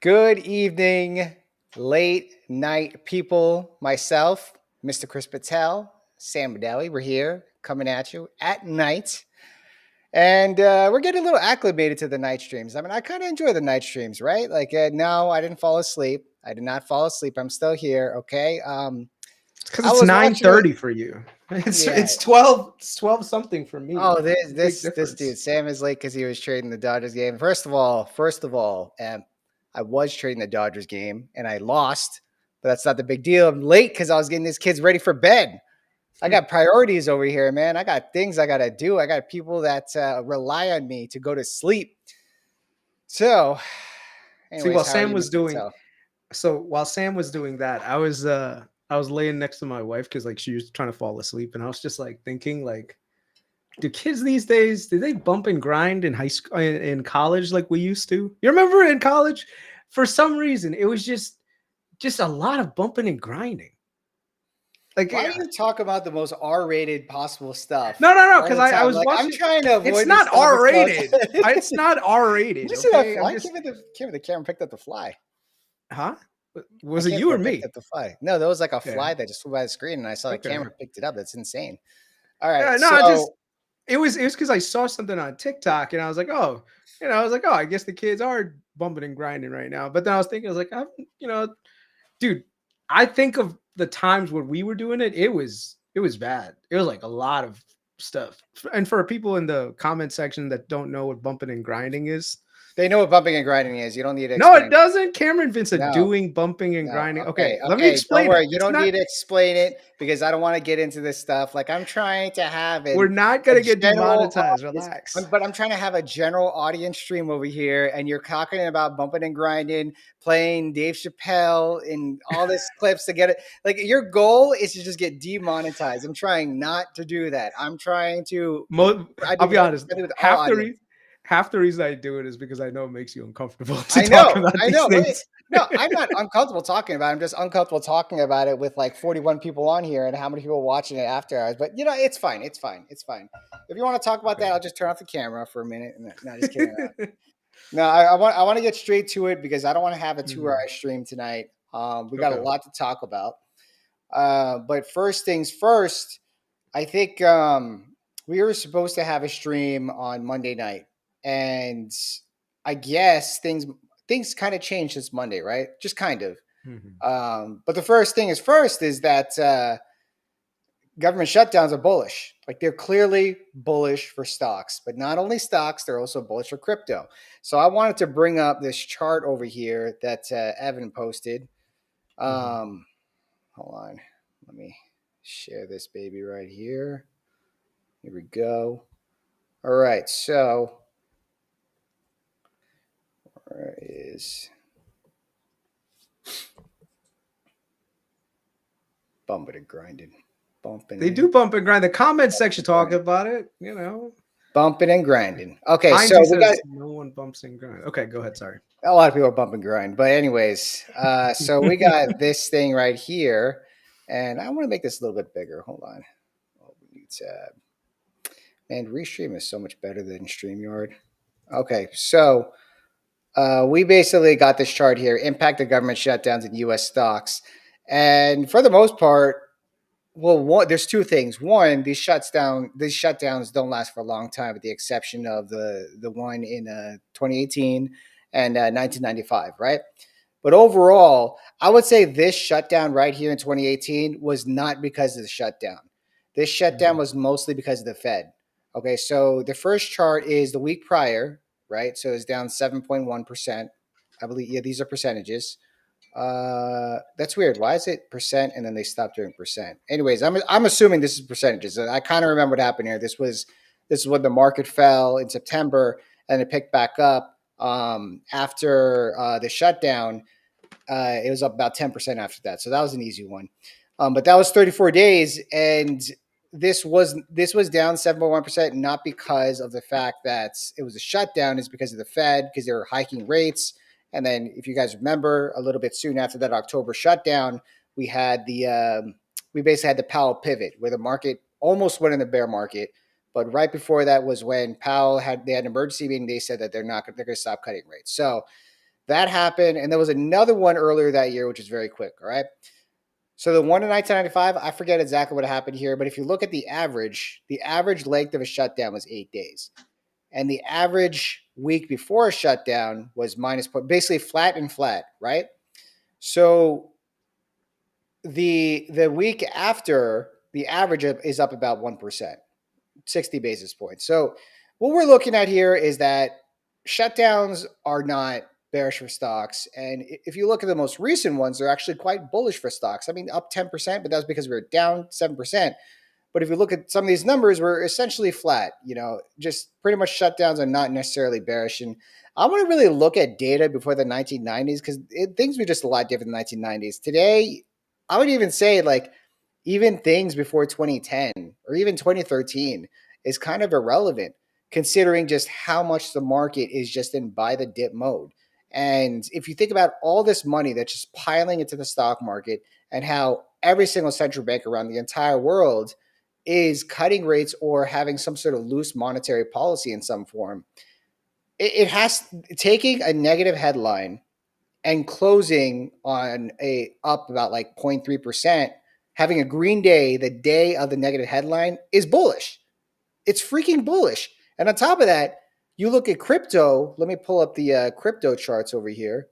Good evening, late night people. Myself, Mr. Chris Patel, Sam Bedeli, we're here coming at you at night. And we're getting a little acclimated to the night streams. I mean, I kind of enjoy the night streams, right? Like, no, I didn't fall asleep. I did not fall asleep. I'm still here, okay? Because I it's was watching 9:30 for you. It's Yeah. it's 12 something for me. Oh, Big this dude, difference. Sam is late because he was trading the Dodgers game. First of all, I was trading the Dodgers game and I lost, but that's not the big deal. I'm late because I was getting these kids ready for bed. I got priorities over here, man. I got things I gotta do. I got people that rely on me to go to sleep. So, See, anyways, how are you, Mr. Patel? while Sam was doing that, I was laying next to my wife because like she was trying to fall asleep, and I was just like thinking like, do kids these days, do they bump and grind in high school, in college like we used to? You remember in college, for some reason, it was just a lot of bumping and grinding. Like, Why do you talk about the most R-rated possible stuff? no, all because the I time? was Like, I'm watching. trying to avoid It's this not topic. R-rated. It's not R-rated. Did you see that Okay, fly? The camera picked up the fly. huh? Was it you or me? Up the fly. No, there was like a Yeah. fly that just flew by the screen, and I saw the camera picked it up. That's insane. All Yeah, right, no, it was because I saw something on TikTok and I was like, oh, I guess the kids are bumping and grinding right now. But then I was thinking, I was like, dude, I think of the times when we were doing it, it was bad. It was like a lot of stuff. And for people in the comment section that don't know what bumping and grinding is, they know what bumping and grinding is. You don't need to no, explain it doesn't. Cameron Vincent No. doing bumping and No, grinding. Okay, let me Don't explain worry. it. You don't need to explain it because I don't want to get into this stuff. Like, I'm trying to have it. We're not gonna get demonetized. Relax. But I'm trying to have a general audience stream over here, and you're talking about bumping and grinding, playing Dave Chappelle and all this clips to get it. Like, your goal is to just get demonetized. I'm trying not to do that. I'm trying to. I'll be honest. Half the reason I do it is because I know it makes you uncomfortable to talk about these things. No, I'm not uncomfortable talking about it. I'm just uncomfortable talking about it with like 41 people on here and how many people watching it after hours. But it's fine. It's fine. If you want to talk about that, I'll just turn off the camera for a minute. No, just kidding. No, I want to get straight to it because I don't want to have a 2-hour stream tonight. We got a lot to talk about. But first things first, I think we were supposed to have a stream on Monday night. And I guess things kind of changed this Monday, right? Just kind of. Mm-hmm. But the first thing is that government shutdowns are bullish. Like, they're clearly bullish for stocks, but not only stocks, they're also bullish for crypto. So I wanted to bring up this chart over here that Evan posted. Hold on. Let me share this baby right here. Here we go. All right. So where is bumping and grinding? They do bump and grind. The comment section talk about it, Bumping and grinding. Okay, Heinz so says no one bumps and grind. Okay, go ahead. Sorry. A lot of people are bump and grind. But anyways, so we got this thing right here. And I want to make this a little bit bigger. Hold on. New tab. Man, Restream is so much better than StreamYard. Okay, so we basically got this chart here, impact of government shutdowns in U.S. stocks. And for the most part, there's two things. One, these shutdowns don't last for a long time, with the exception of the one in 2018 and 1995, right? But overall, I would say this shutdown right here in 2018 was not because of the shutdown. This shutdown was mostly because of the Fed. Okay, so the first chart is the week prior, right? So it's down 7.1%. I believe, yeah, these are percentages. That's weird. Why is it percent and then they stopped doing percent? Anyways, I'm assuming this is percentages. I kind of remember what happened here. This is when the market fell in September and it picked back up after the shutdown. It was up about 10% after that. So that was an easy one. But that was 34 days, and this was down 7.1%, not because of the fact that it was a shutdown. It's because of the Fed, because they were hiking rates. And then, if you guys remember, a little bit soon after that October shutdown, we basically had the Powell pivot, where the market almost went in the bear market. But right before that was when Powell had an emergency meeting. They said that they're going to stop cutting rates. So That happened, and there was another one earlier that year, which is very quick. All right. So the one in 1995, I forget exactly what happened here, but if you look at the average length of a shutdown was 8 days, and the average week before a shutdown was basically flat and flat, right? So the week after, the average is up about 1%, 60 basis points. So what we're looking at here is that shutdowns are not bearish for stocks. And if you look at the most recent ones, they're actually quite bullish for stocks. I mean, up 10%, but that's because we were down 7%. But if you look at some of these numbers, we're essentially flat. Just pretty much shutdowns are not necessarily bearish. And I want to really look at data before the 1990s because things were just a lot different in the 1990s. Today, I would even say even things before 2010 or even 2013 is kind of irrelevant considering just how much the market is just in buy the dip mode. And if you think about all this money that's just piling into the stock market and how every single central bank around the entire world is cutting rates or having some sort of loose monetary policy in some form, it has taking a negative headline and closing on a up about like 0.3%, having a green day the day of the negative headline is bullish. It's freaking bullish. And on top of that, you look at crypto. Let me pull up the crypto charts over here.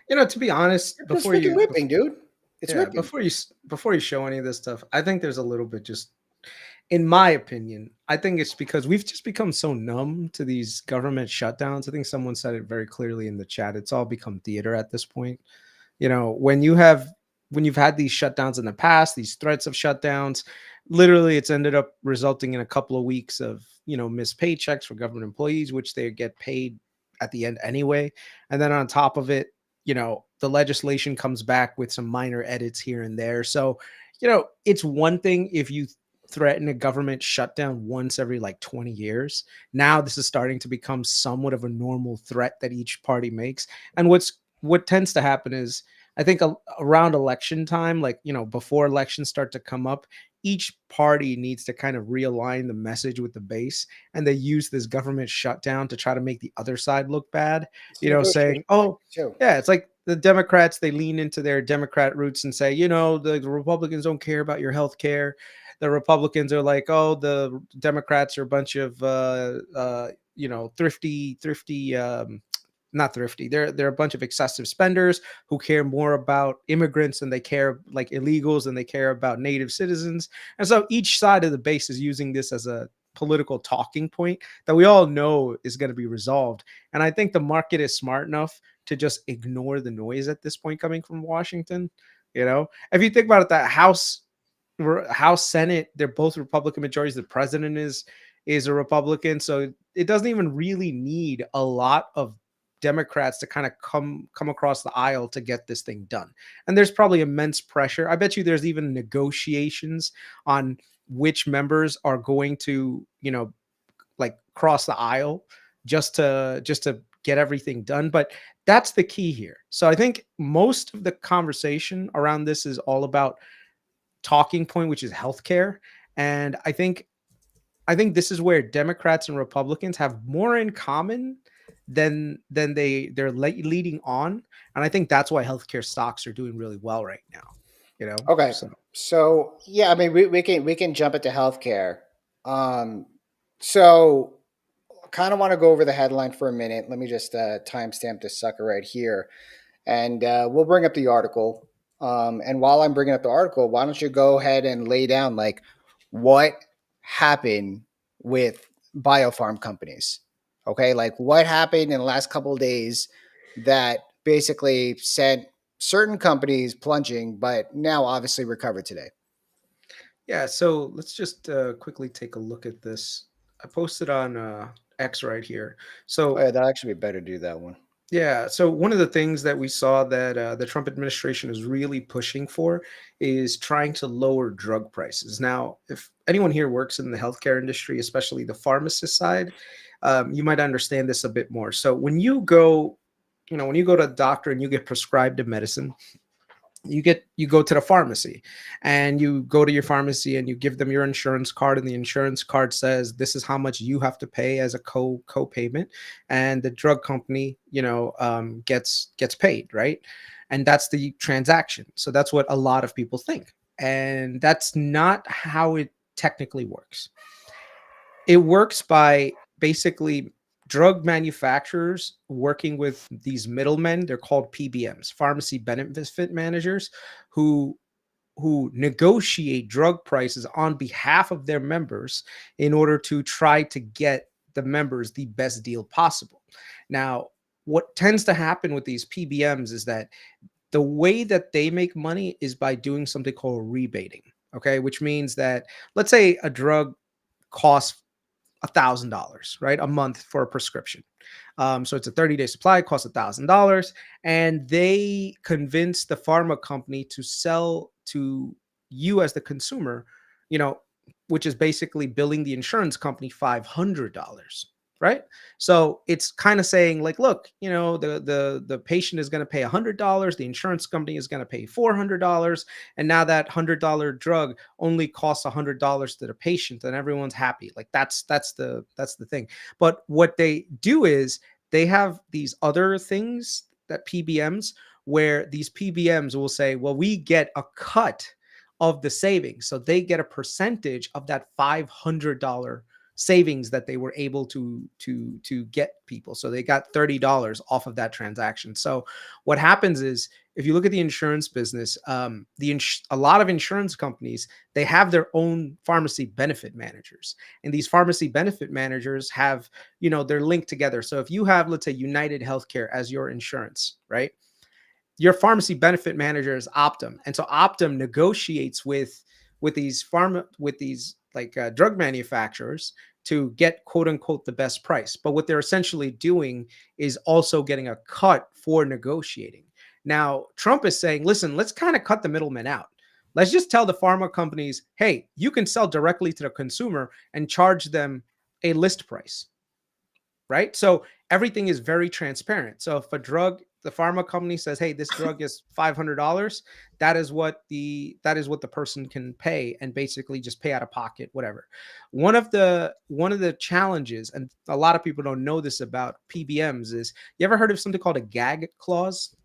To be honest, It's freaking ripping, dude. It's ripping. Before you show any of this stuff, I think there's a little bit just, in my opinion, I think it's because we've just become so numb to these government shutdowns. I think someone said it very clearly in the chat. It's all become theater at this point. When you've had these shutdowns in the past, these threats of shutdowns, literally it's ended up resulting in a couple of weeks of, missed paychecks for government employees, which they get paid at the end anyway. And then on top of it, the legislation comes back with some minor edits here and there. So, it's one thing if you threaten a government shutdown once every like 20 years. Now this is starting to become somewhat of a normal threat that each party makes. And what tends to happen is, I think around election time, like, before elections start to come up, each party needs to kind of realign the message with the base. And they use this government shutdown to try to make the other side look bad, saying, oh, yeah, it's like the Democrats, they lean into their Democrat roots and say, the Republicans don't care about your health care. The Republicans are like, oh, the Democrats are a bunch of, thrifty, not thrifty. They're a bunch of excessive spenders who care more about immigrants than they care like illegals and they care about native citizens. And so each side of the base is using this as a political talking point that we all know is going to be resolved. And I think the market is smart enough to just ignore the noise at this point coming from Washington. If you think about it, that House, Senate, they're both Republican majorities. The president is a Republican. So it doesn't even really need a lot of Democrats to kind of come across the aisle to get this thing done. And there's probably immense pressure. I bet you there's even negotiations on which members are going to, like cross the aisle just to get everything done. But that's the key here. So I think most of the conversation around this is all about talking point, which is healthcare. And I think this is where Democrats and Republicans have more in common than they're leading on. And I think that's why healthcare stocks are doing really well right now. Okay. So yeah, I mean, we can jump into healthcare. So kind of want to go over the headline for a minute. Let me just timestamp this sucker right here, and we'll bring up the article. And while I'm bringing up the article, why don't you go ahead and lay down like what happened with biopharm companies? Okay, like what happened in the last couple of days that basically sent certain companies plunging, but now obviously recovered today. Yeah, so let's just quickly take a look at this. I posted on X right here. So Oh, yeah, that'll actually be better to do that one. yeah, so one of the things that we saw that the Trump administration is really pushing for is trying to lower drug prices. Now, if anyone here works in the healthcare industry, especially the pharmacist side, you might understand this a bit more. So when you go to a doctor and you get prescribed a medicine, you go to the pharmacy, and you go to your pharmacy and you give them your insurance card, and the insurance card says this is how much you have to pay as a co-payment, and the drug company, gets paid, right? And that's the transaction. So that's what a lot of people think, and that's not how it technically works. It works by basically drug manufacturers working with these middlemen. They're called PBMs, pharmacy benefit managers, who negotiate drug prices on behalf of their members in order to try to get the members the best deal possible. Now, what tends to happen with these PBMs is that the way that they make money is by doing something called rebating. Okay, which means that, let's say a drug costs $1,000, right, a month for a prescription. So it's a 30-day supply, costs $1,000, and they convince the pharma company to sell to you as the consumer, you know, which is basically billing the insurance company $500, right? So it's kind of saying like, look, the patient is going to pay $100, the insurance company is going to pay $400, and now that $100 drug only costs $100 to the patient, and everyone's happy. Like that's the thing. But what they do is they have these other things that PBMs, where these PBMs will say, well, we get a cut of the savings. So they get a percentage of that $500 savings that they were able to get people. So they got $30 off of that transaction. So what happens is, if you look at the insurance business, a lot of insurance companies, they have their own pharmacy benefit managers, and these pharmacy benefit managers have, they're linked together. So if you have, let's say, United Healthcare as your insurance, right? Your pharmacy benefit manager is Optum, and so Optum negotiates with these drug manufacturers to get, quote unquote, the best price. But what they're essentially doing is also getting a cut for negotiating. Now, Trump is saying, listen, let's kind of cut the middleman out. Let's just tell the pharma companies, hey, you can sell directly to the consumer and charge them a list price, right? So everything is very transparent. So if the pharma company says, hey, this drug is $500, that is what the person can pay, and basically just pay out of pocket, whatever. One of the challenges, and a lot of people don't know this about PBMs, is, you ever heard of something called a gag clause?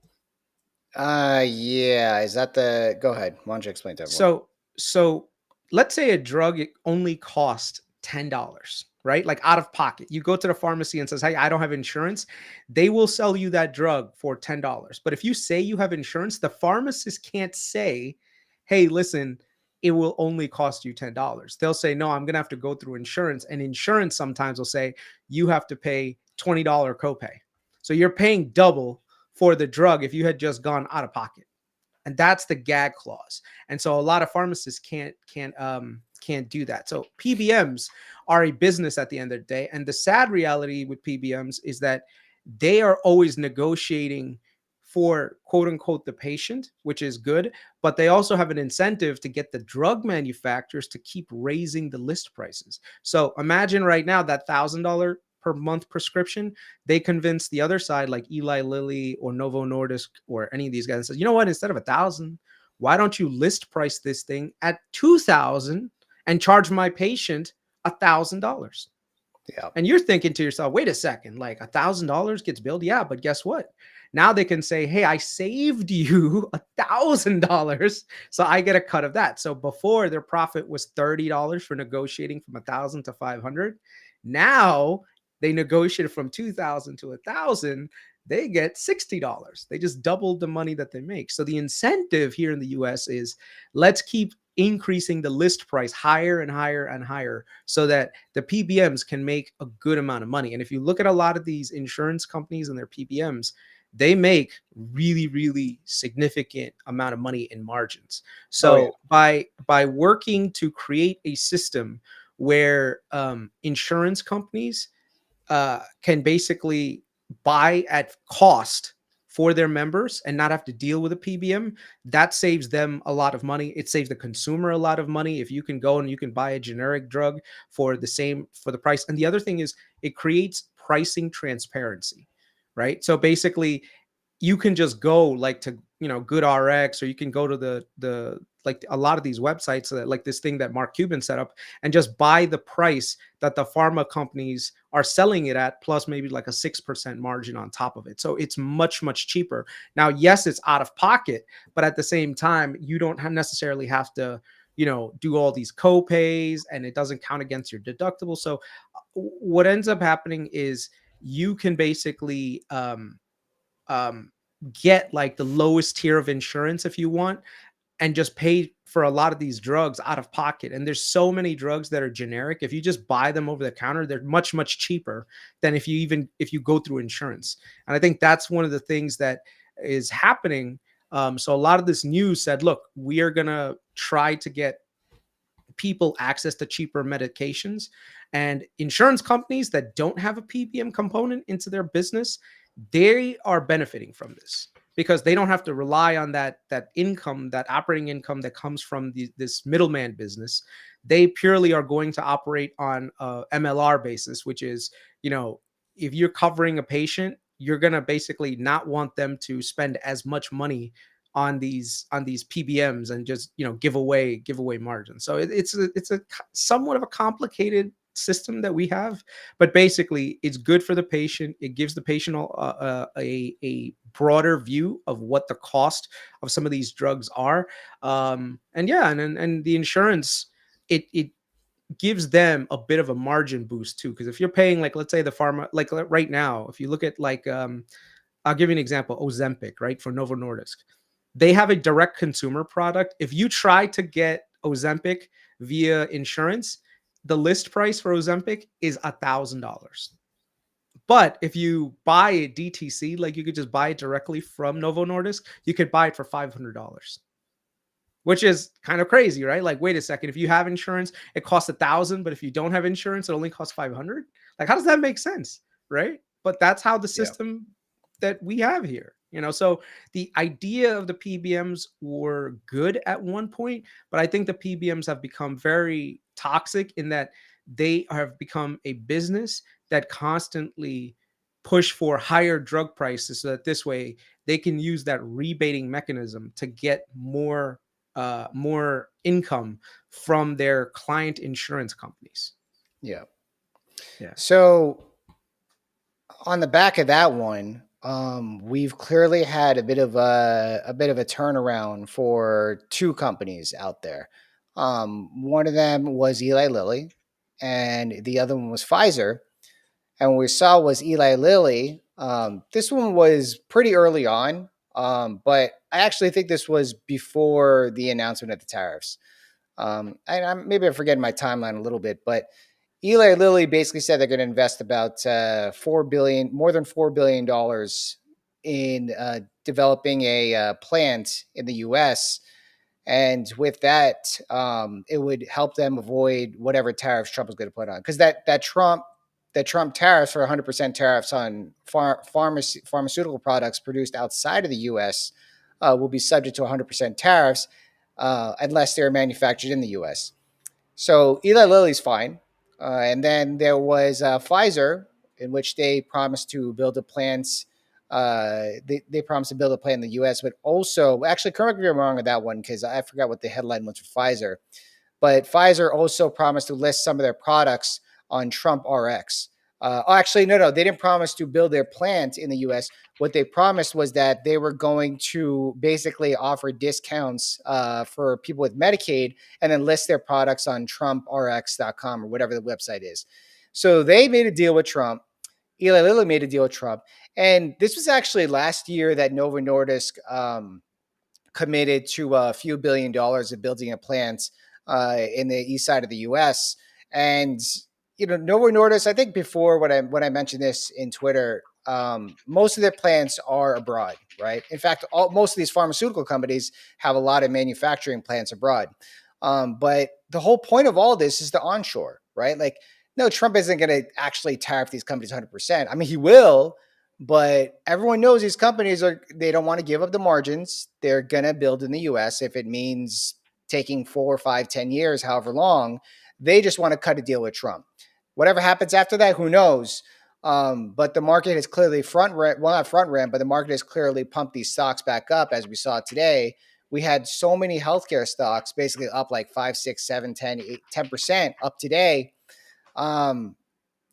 Yeah. Is that the? Go ahead. Why don't you explain to everyone? So let's say a drug only costs $10, right? Like out of pocket. You go to the pharmacy and says, hey, I don't have insurance. They will sell you that drug for $10. But if you say you have insurance, the pharmacist can't say, hey, listen, it will only cost you $10. They'll say, no, I'm going to have to go through insurance. And insurance sometimes will say, you have to pay $20 copay. So you're paying double for the drug if you had just gone out of pocket. And that's the gag clause. And so a lot of pharmacists can't do that. So PBMs are a business at the end of the day. And the sad reality with PBMs is that they are always negotiating for, quote unquote, the patient, which is good, but they also have an incentive to get the drug manufacturers to keep raising the list prices. So imagine right now that $1,000 per month prescription, they convince the other side, like Eli Lilly or Novo Nordisk or any of these guys, and says, you know what, instead of 1,000, why don't you list price this thing at 2,000 and charge my patient $1,000? Yeah. And you're thinking to yourself, wait a second, like $1,000 gets billed? Yeah, but guess what? Now they can say, hey, I saved you $1,000, so I get a cut of that. So before, their profit was $30 for negotiating from 1,000 to 500. Now they negotiated from 2,000 to 1,000. They get $60. They just doubled the money that they make. So the incentive here in the US is, let's keep increasing the list price higher and higher and higher, so that the PBMs can make a good amount of money. And if you look at a lot of these insurance companies and their PBMs, they make really, really significant amount of money in margins. So by working to create a system where insurance companies can basically buy at cost for their members and not have to deal with a PBM, that saves them a lot of money. It saves the consumer a lot of money. If you can go and you can buy a generic drug for the price. And the other thing is, it creates pricing transparency, right? So basically, you can just go like to, you know, Good RX, or you can go to the like a lot of these websites that, like this thing that Mark Cuban set up, and just buy the price that the pharma companies are selling it at, plus maybe like a 6% margin on top of it. So it's much, much cheaper. Now, yes, it's out of pocket, but at the same time, you don't necessarily have to, you know, do all these co-pays, and it doesn't count against your deductible. So what ends up happening is you can basically um, get like the lowest tier of insurance if you want, and just pay for a lot of these drugs out of pocket. And there's so many drugs that are generic. If you just buy them over the counter, they're much, much cheaper than if you go through insurance. And I think that's one of the things that is happening. So a lot of this news said, look, we are going to try to get people access to cheaper medications, and insurance companies that don't have a PBM component into their business, they are benefiting from this because they don't have to rely on that income, that operating income that comes from this middleman business. They purely are going to operate on a MLR basis, which is, you know, if you're covering a patient, you're going to basically not want them to spend as much money on these PBMs and just, you know, give away margins. So it's a somewhat of a complicated system that we have, but basically it's good for the patient. It gives the patient a broader view of what the cost of some of these drugs are, and yeah, and the insurance, it gives them a bit of a margin boost too, because if you're paying, like, let's say the pharma, like right now, if you look at like I'll give you an example, Ozempic, right, for Novo Nordisk. They have a direct consumer product. If you try to get Ozempic via insurance, the list price for Ozempic is $1,000. But if you buy it DTC, like you could just buy it directly from Novo Nordisk, you could buy it for $500, which is kind of crazy, right? Like, wait a second, if you have insurance, it costs 1,000, but if you don't have insurance, it only costs 500. Like, how does that make sense, right? But that's how the system that we have here, you know. So the idea of the PBMs were good at one point, but I think the PBMs have become very toxic in that they have become a business that constantly push for higher drug prices so that this way they can use that rebating mechanism to get more income from their client insurance companies. Yeah. Yeah. So on the back of that one, we've clearly had a bit of a turnaround for two companies out there. One of them was Eli Lilly, and the other one was Pfizer. And what we saw was Eli Lilly. This one was pretty early on, but I actually think this was before the announcement of the tariffs. And maybe I'm forgetting my timeline a little bit, but Eli Lilly basically said they're going to invest about more than $4 billion in developing a plant in the U.S. And with that, it would help them avoid whatever tariffs Trump was going to put on, because that Trump tariffs for 100% tariffs on pharmaceutical products produced outside of the U.S. Will be subject to 100% tariffs unless they're manufactured in the U.S. So Eli Lilly's fine. And then there was Pfizer, in which they promised to build a plant. They promised to build a plant in the U.S., but also, actually, correct me if I'm wrong on that one, because I forgot what the headline was for Pfizer. But Pfizer also promised to list some of their products on Trump RX. Actually, no, they didn't promise to build their plant in the U.S. What they promised was that they were going to basically offer discounts for people with Medicaid and then list their products on TrumpRx.com or whatever the website is. So they made a deal with Trump. Eli Lilly made a deal with Trump. And this was actually last year that Novo Nordisk committed to a few $1 billion of building a plant in the east side of the U.S. And Novo Nordisk, I think before when I mentioned this in Twitter, most of their plants are abroad, right? In fact, most of these pharmaceutical companies have a lot of manufacturing plants abroad. But the whole point of all this is the onshore, right? Like, no, Trump isn't going to actually tariff these companies 100%. I mean, he will, but everyone knows these companies they don't want to give up the margins. They're going to build in the U.S. if it means taking 4, 5, 10 years, however long. They just want to cut a deal with Trump. Whatever happens after that, who knows? But the market has clearly not front ran, but the market has clearly pumped these stocks back up, as we saw today. We had so many healthcare stocks basically up like 5, 6, 7, 10, 8, 10% up today,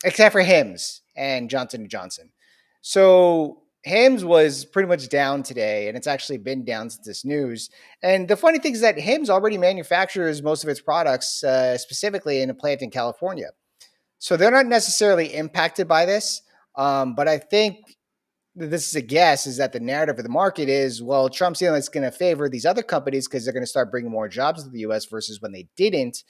except for Hims and Johnson & Johnson. So Hims was pretty much down today, and it's actually been down since this news. And the funny thing is that Hims already manufactures most of its products, specifically in a plant in California. So they're not necessarily impacted by this. But I think this is a guess, is that the narrative of the market is, well, Trump's saying it's going to favor these other companies because they're going to start bringing more jobs to the U.S. versus when they didn't.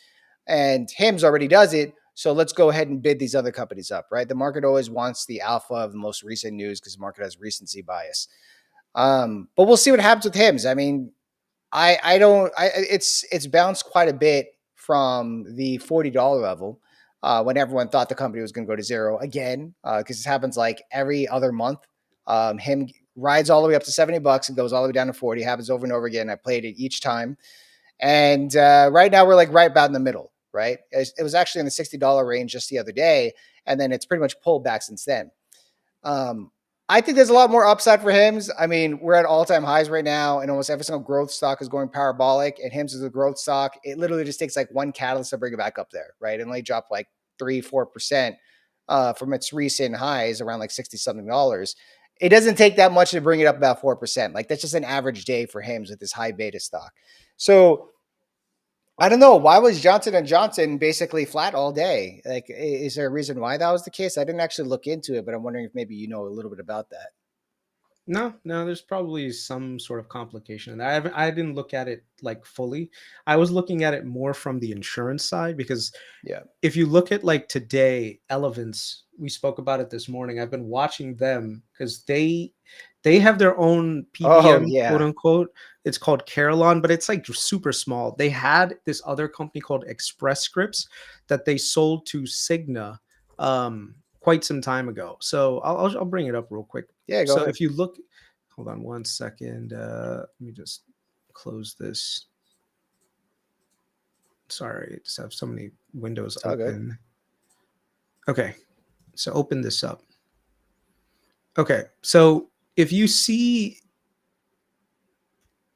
And Hims already does it. So let's go ahead and bid these other companies up, right? The market always wants the alpha of the most recent news because the market has recency bias. But we'll see what happens with Hims. I mean, it's bounced quite a bit from the $40 level when everyone thought the company was going to go to zero again, because this happens like every other month. Him rides all the way up to $70 and goes all the way down to 40. Happens over and over again. I played it each time, and right now we're like right about in the middle. Right, it was actually in the $60 range just the other day, and then it's pretty much pulled back since then. I think there's a lot more upside for Hims. I mean, we're at all-time highs right now, and almost every single growth stock is going parabolic, and Hims is a growth stock. It literally just takes like one catalyst to bring it back up there, right? And only dropped like 3-4% from its recent highs around like 60 something dollars. It doesn't take that much to bring it up about 4%. Like that's just an average day for Hims with this high beta stock. So I don't know. Why was Johnson & Johnson basically flat all day? Like, is there a reason why that was the case? I didn't actually look into it, but I'm wondering if maybe you know a little bit about that. No, there's probably some sort of complication. I didn't look at it like fully. I was looking at it more from the insurance side because Yeah. if you look at like today, Elevance, we spoke about it this morning. I've been watching them because they have their own Oh, PBM, quote yeah. unquote. It's called Carillon, but it's like super small. They had this other company called Express Scripts that they sold to Cigna quite some time ago. So I'll bring it up real quick. Yeah, go So ahead. if you look, hold on one second. Let me just close this. Sorry, I just have so many windows It's all good. open. Okay, so open this up. Okay, so if you see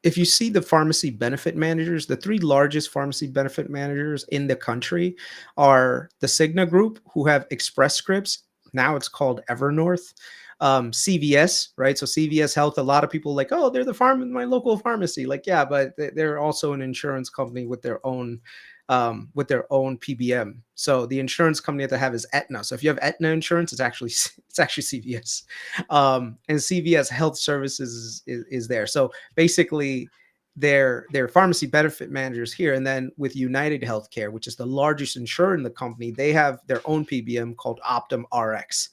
the pharmacy benefit managers, the three largest pharmacy benefit managers in the country are the Cigna Group, who have Express Scripts. Now it's called Evernorth. CVS, right? So CVS Health, a lot of people like, oh, they're my local pharmacy. Like, yeah, but they're also an insurance company with their own PBM. So the insurance company that they have is Aetna. So if you have Aetna insurance, it's actually CVS, and CVS Health Services is there. So basically, they're pharmacy benefit managers here, and then with United Healthcare, which is the largest insurer in the company, they have their own PBM called Optum RX.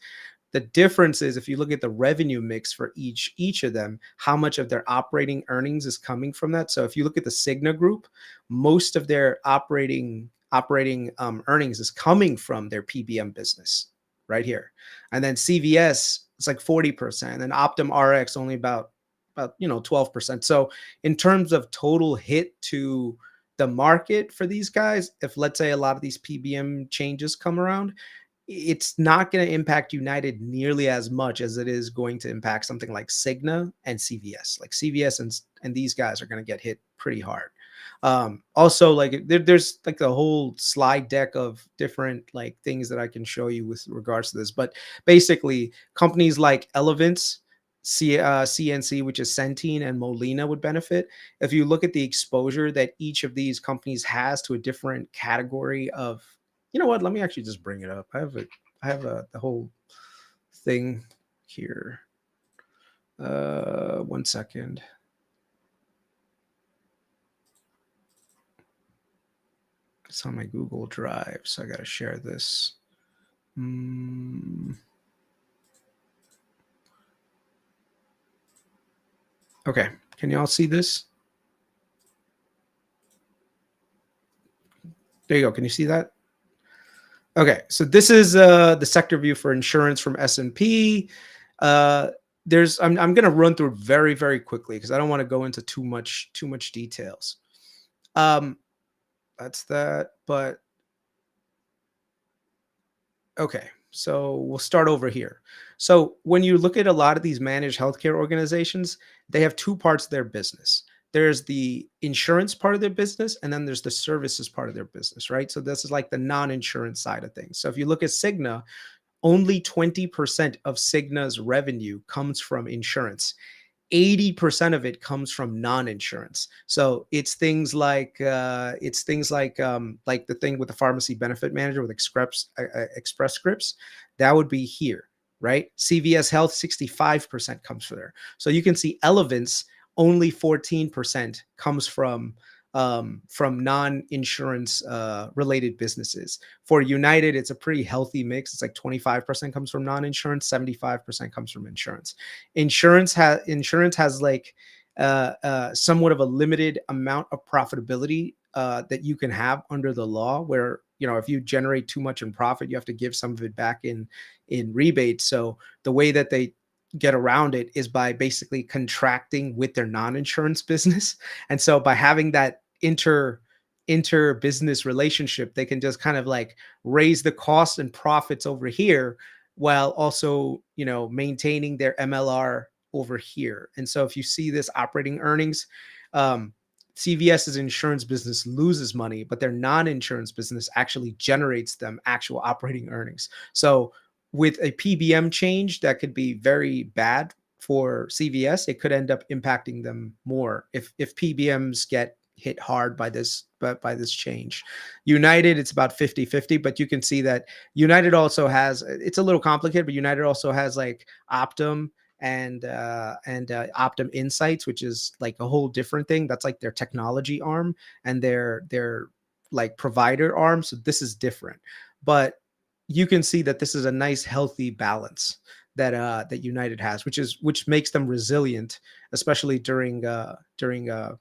The difference is if you look at the revenue mix for each of them, how much of their operating earnings is coming from that. So if you look at the Cigna Group, most of their operating earnings is coming from their PBM business right here. And then CVS, it's like 40%, and then Optum RX only about 12%. So in terms of total hit to the market for these guys, if let's say a lot of these PBM changes come around, it's not going to impact United nearly as much as it is going to impact something like Cigna and CVS. Like CVS and these guys are going to get hit pretty hard. Also, like there's like a whole slide deck of different like things that I can show you with regards to this. But basically, companies like Elevance, CNC, which is Centene, and Molina would benefit. If you look at the exposure that each of these companies has to a different category of, you know what? Let me actually just bring it up. I have the whole thing here. 1 second. It's on my Google Drive, so I got to share this. Okay, can you all see this? There you go. Can you see that? Okay, so this is the sector view for insurance from S&P. I'm going to run through very, very quickly because I don't want to go into too much details. That's that. But okay, So we'll start over here. So when you look at a lot of these managed healthcare organizations, they have two parts of their business. There's the insurance part of their business, and then there's the services part of their business, right? So this is like the non-insurance side of things. So if you look at Cigna, only 20% of Cigna's revenue comes from insurance. 80% of it comes from non-insurance. So it's things like like the thing with the pharmacy benefit manager with Express Scripts, that would be here, right? CVS Health, 65% comes from there. So you can see Elevance, only 14% comes from non-insurance related businesses. For United, it's a pretty healthy mix. It's like 25% comes from non-insurance, 75% comes from insurance. Insurance has like somewhat of a limited amount of profitability that you can have under the law, where if you generate too much in profit, you have to give some of it back in rebates. So the way that they get around it is by basically contracting with their non-insurance business. And so by having that inter-business relationship, they can just kind of like raise the costs and profits over here while also maintaining their MLR over here. And so if you see this operating earnings, CVS's insurance business loses money, but their non-insurance business actually generates them actual operating earnings. So with a PBM change that could be very bad for CVS, it could end up impacting them more if PBMs get hit hard by this change. United, it's about 50-50, but you can see that United also has, it's a little complicated, but United also has like Optum and Optum Insights, which is like a whole different thing. That's like their technology arm and their like provider arm. So this is different, but you can see that this is a nice healthy balance that United has, which makes them resilient, especially during what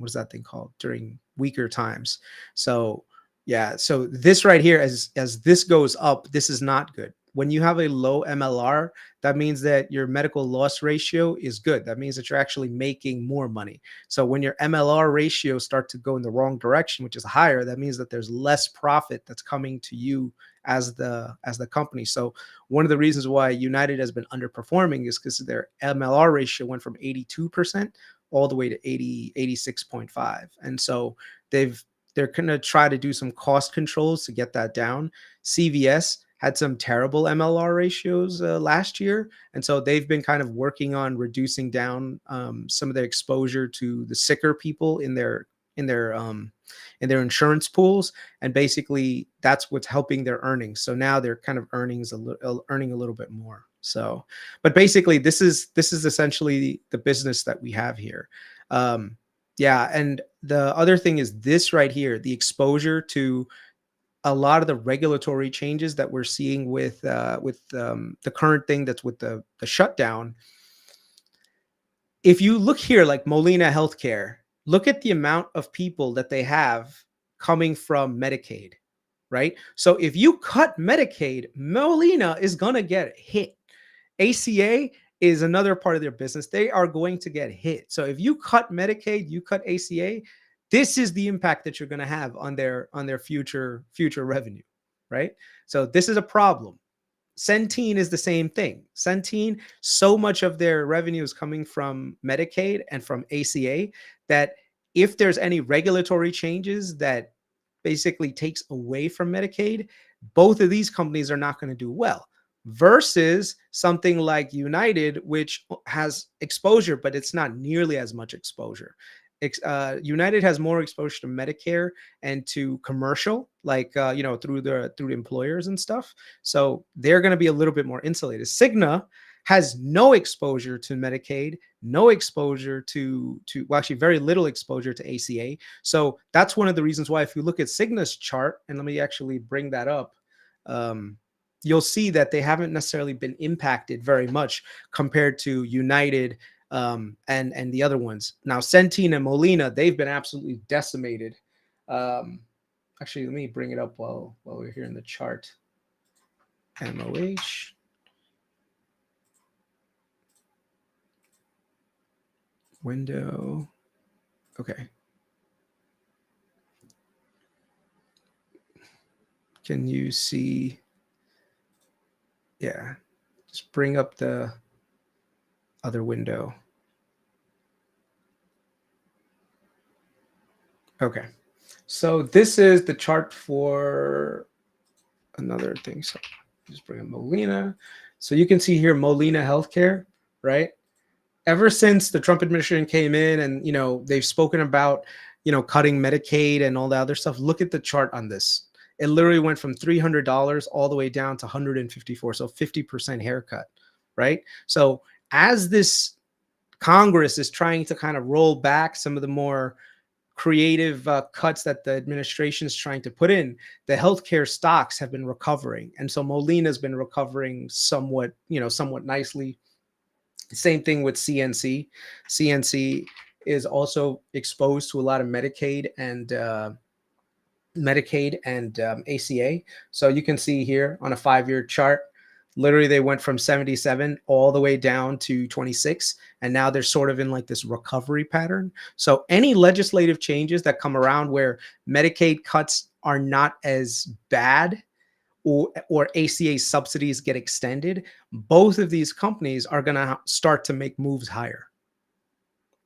is that thing called, during weaker times. So yeah, so this right here, as this goes up, this is not good. When you have a low MLR, that means that your medical loss ratio is good. That means that you're actually making more money. So when your MLR ratios start to go in the wrong direction, which is higher, that means that there's less profit that's coming to you as the company. So one of the reasons why United has been underperforming is because their MLR ratio went from 82% all the way to 86.5. And so they're going to try to do some cost controls to get that down. CVS had some terrible MLR ratios last year. And so they've been kind of working on reducing down some of their exposure to the sicker people in their insurance pools. And basically that's what's helping their earnings. So now they're kind of earning a little bit more. So, but basically this is essentially the business that we have here. Yeah. And the other thing is this right here, the exposure to a lot of the regulatory changes that we're seeing with the current thing that's with the shutdown. If you look here, like Molina Healthcare, look at the amount of people that they have coming from Medicaid, right? So if you cut Medicaid, Molina is going to get hit. ACA is another part of their business. They are going to get hit. So if you cut Medicaid, you cut ACA, this is the impact that you're going to have on their future revenue, right? So this is a problem. Centene is the same thing. Centene, so much of their revenue is coming from Medicaid and from ACA that if there's any regulatory changes that basically takes away from Medicaid, both of these companies are not going to do well. Versus something like United, which has exposure, but it's not nearly as much exposure. United has more exposure to Medicare and to commercial, like through the employers and stuff. So they're going to be a little bit more insulated. Cigna has no exposure to Medicaid, no exposure to well, actually very little exposure to ACA. So that's one of the reasons why, if you look at Cigna's chart, and let me actually bring that up, you'll see that they haven't necessarily been impacted very much compared to United and the other ones. Now, Centene and Molina, they've been absolutely decimated. Actually, let me bring it up while we're here in the chart. MOH. Window. Okay. Can you see? Yeah, just bring up the other window. Okay, so this is the chart for another thing. So just bring up Molina. So you can see here Molina Healthcare, right? Ever since the Trump administration came in and, you know, they've spoken about, you know, cutting Medicaid and all the other stuff, look at the chart on this. It literally went from $300 all the way down to 154, so 50% haircut, right? So as this Congress is trying to kind of roll back some of the more creative cuts that the administration is trying to put in, the healthcare stocks have been recovering, and so Molina's been recovering somewhat, you know, somewhat nicely. Same thing with CNC. CNC is also exposed to a lot of Medicaid and ACA. So you can see here on a 5-year chart, literally they went from 77 all the way down to 26, and now they're sort of in like this recovery pattern. So any legislative changes that come around where Medicaid cuts are not as bad, or ACA subsidies get extended, both of these companies are going to start to make moves higher.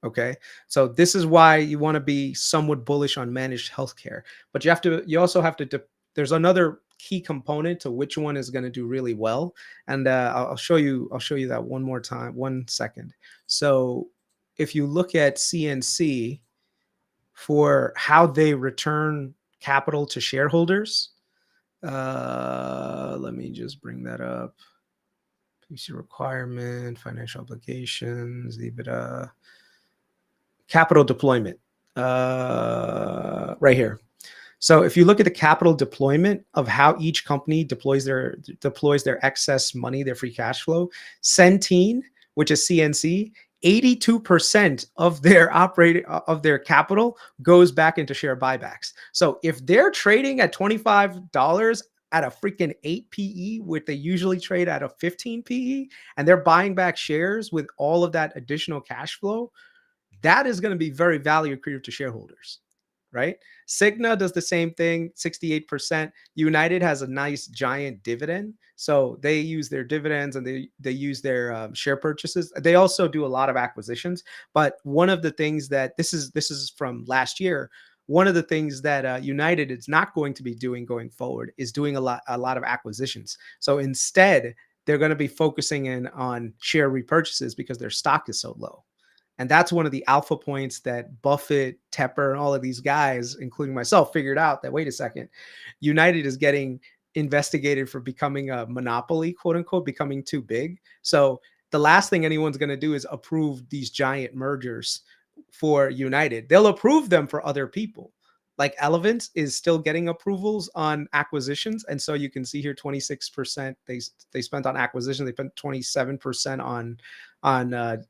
Okay, so this is why you want to be somewhat bullish on managed healthcare, but you also have to, there's another key component to which one is going to do really well, and I'll show you that one more time. 1 second. So if you look at CNC for how they return capital to shareholders, let me just bring that up. PC requirement, financial obligations, EBITDA, capital deployment, right here. So if you look at the capital deployment of how each company deploys their excess money, their free cash flow, Centene, which is CNC, 82% of their capital goes back into share buybacks. So if they're trading at $25 at a freaking 8 PE, which they usually trade at a 15 PE, and they're buying back shares with all of that additional cash flow, that is going to be very value accretive to shareholders, right? Cigna does the same thing, 68%. United has a nice giant dividend, so they use their dividends and they use their share purchases. They also do a lot of acquisitions, but one of the things that this is from last year. One of the things that United is not going to be doing going forward is doing a lot of acquisitions. So instead, they're going to be focusing in on share repurchases because their stock is so low. And that's one of the alpha points that Buffett, Tepper, and all of these guys, including myself, figured out that, wait a second, United is getting investigated for becoming a monopoly, quote unquote, becoming too big. So the last thing anyone's going to do is approve these giant mergers for United. They'll approve them for other people. Like Elevance is still getting approvals on acquisitions. And so you can see here 26% they spent on acquisition. They spent 27% on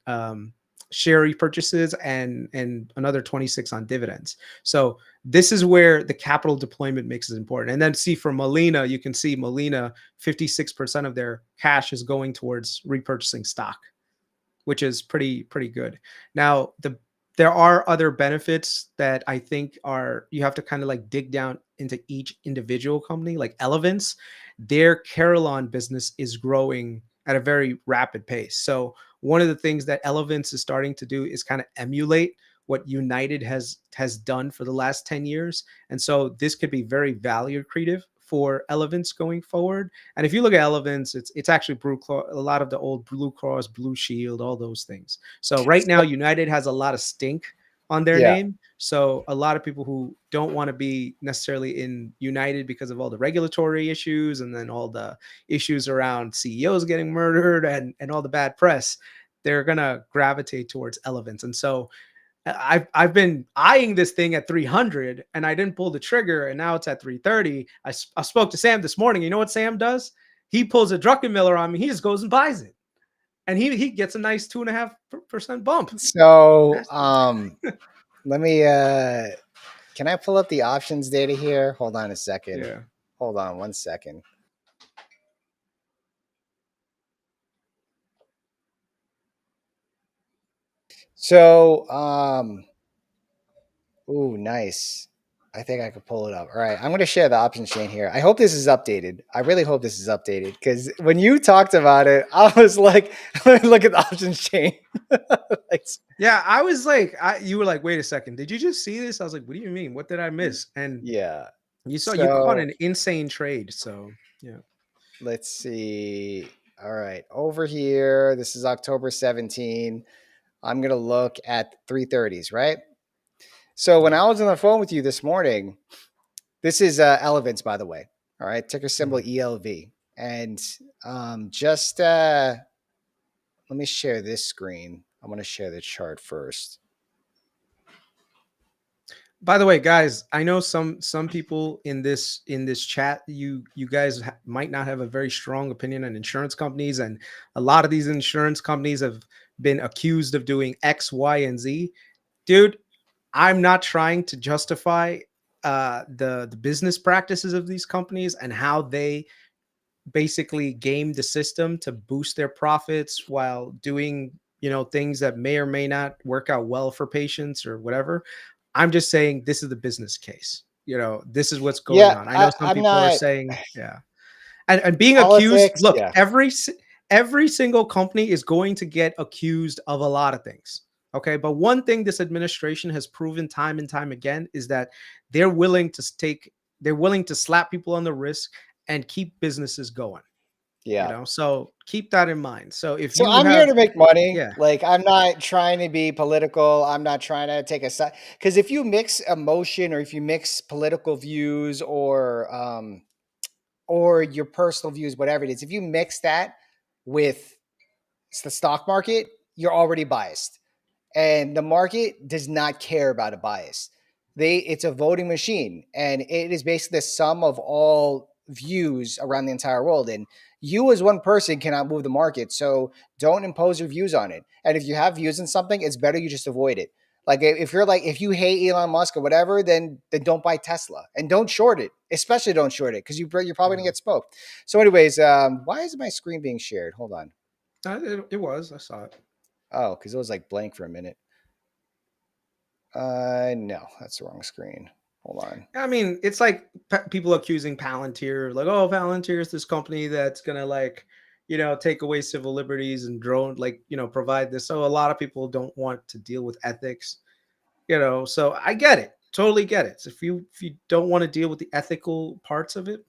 share repurchases and another 26 on dividends. So this is where the capital deployment makes it important. And then see for Molina, you can see Molina, 56% of their cash is going towards repurchasing stock, which is pretty good. Now, there are other benefits that I think are, you have to kind of like dig down into each individual company. Like Elevance, their Carillon business is growing at a very rapid pace. So one of the things that Elevance is starting to do is kind of emulate what United has done for the last 10 years. And so this could be very value accretive for Elevance going forward. And if you look at Elevance, it's actually a lot of the old Blue Cross, Blue Shield, all those things. So right now, United has a lot of stink on their name. So a lot of people who don't want to be necessarily in United because of all the regulatory issues and then all the issues around CEOs getting murdered and all the bad press, they're going to gravitate towards Elevance. And so I've been eyeing this thing at 300 and I didn't pull the trigger, and now it's at 330. I spoke to Sam this morning. You know what Sam does? He pulls a Druckenmiller on me. He just goes and buys it, and he gets a nice 2.5% bump. So let me can I pull up the options data here? Hold on a second. Yeah. Hold on 1 second. So ooh, nice. I think I could pull it up. All right, I'm going to share the options chain here. I hope this is updated. I really hope this is updated because when you talked about it, I was like, let me look at the options chain. Like, Yeah, I was like, you were like, wait a second, did you just see this? I was like, what do you mean? What did I miss? And yeah. you caught So an insane trade. So yeah. let's see. All right, over here, this is October 17. I'm going to look at 330s, right? So when Yeah. I was on the phone with you this morning, this is Elevance, by the way. All right, ticker symbol Mhm. ELV. And just let me share this screen. I want to share the chart first. By the way, guys, I know some people in this chat, you guys might not have a very strong opinion on insurance companies, and a lot of these insurance companies have been accused of doing X, Y, and Z. Dude, I'm not trying to justify the business practices of these companies and how they basically game the system to boost their profits while doing, things that may or may not work out well for patients or whatever. I'm just saying this is the business case. This is what's going Yeah, on. I know some I'm people are not saying, yeah. And being accused, politics. look, Yeah, every single company is going to get accused of a lot of things. Okay, but one thing this administration has proven time and time again is that they're willing to they're willing to slap people on the wrist and keep businesses going. yeah. So keep that in mind. So if So you I'm here have, to make money. yeah, Like I'm not trying to be political. I'm not trying to take a side. Because if you mix emotion or if you mix political views or your personal views, whatever it is, if you mix that with the stock market, you're already biased. And the market does not care about a bias. It's a voting machine, and it is basically the sum of all views around the entire world. And you, as one person, cannot move the market. So don't impose your views on it. And if you have views on something, it's better you just avoid it. Like if you hate Elon Musk or whatever, then don't buy Tesla and don't short it. Especially don't short it because you're probably gonna mhm. get smoked. So, anyways, why is my screen being shared? Hold on. It was. I saw it. Oh, because it was like blank for a minute. No, that's the wrong screen. Hold on. I mean, it's like people accusing Palantir, like, oh, Palantir is this company that's gonna like, take away civil liberties and drone, like, provide this. So a lot of people don't want to deal with ethics, So I get it, totally get it. So if you don't want to deal with the ethical parts of it,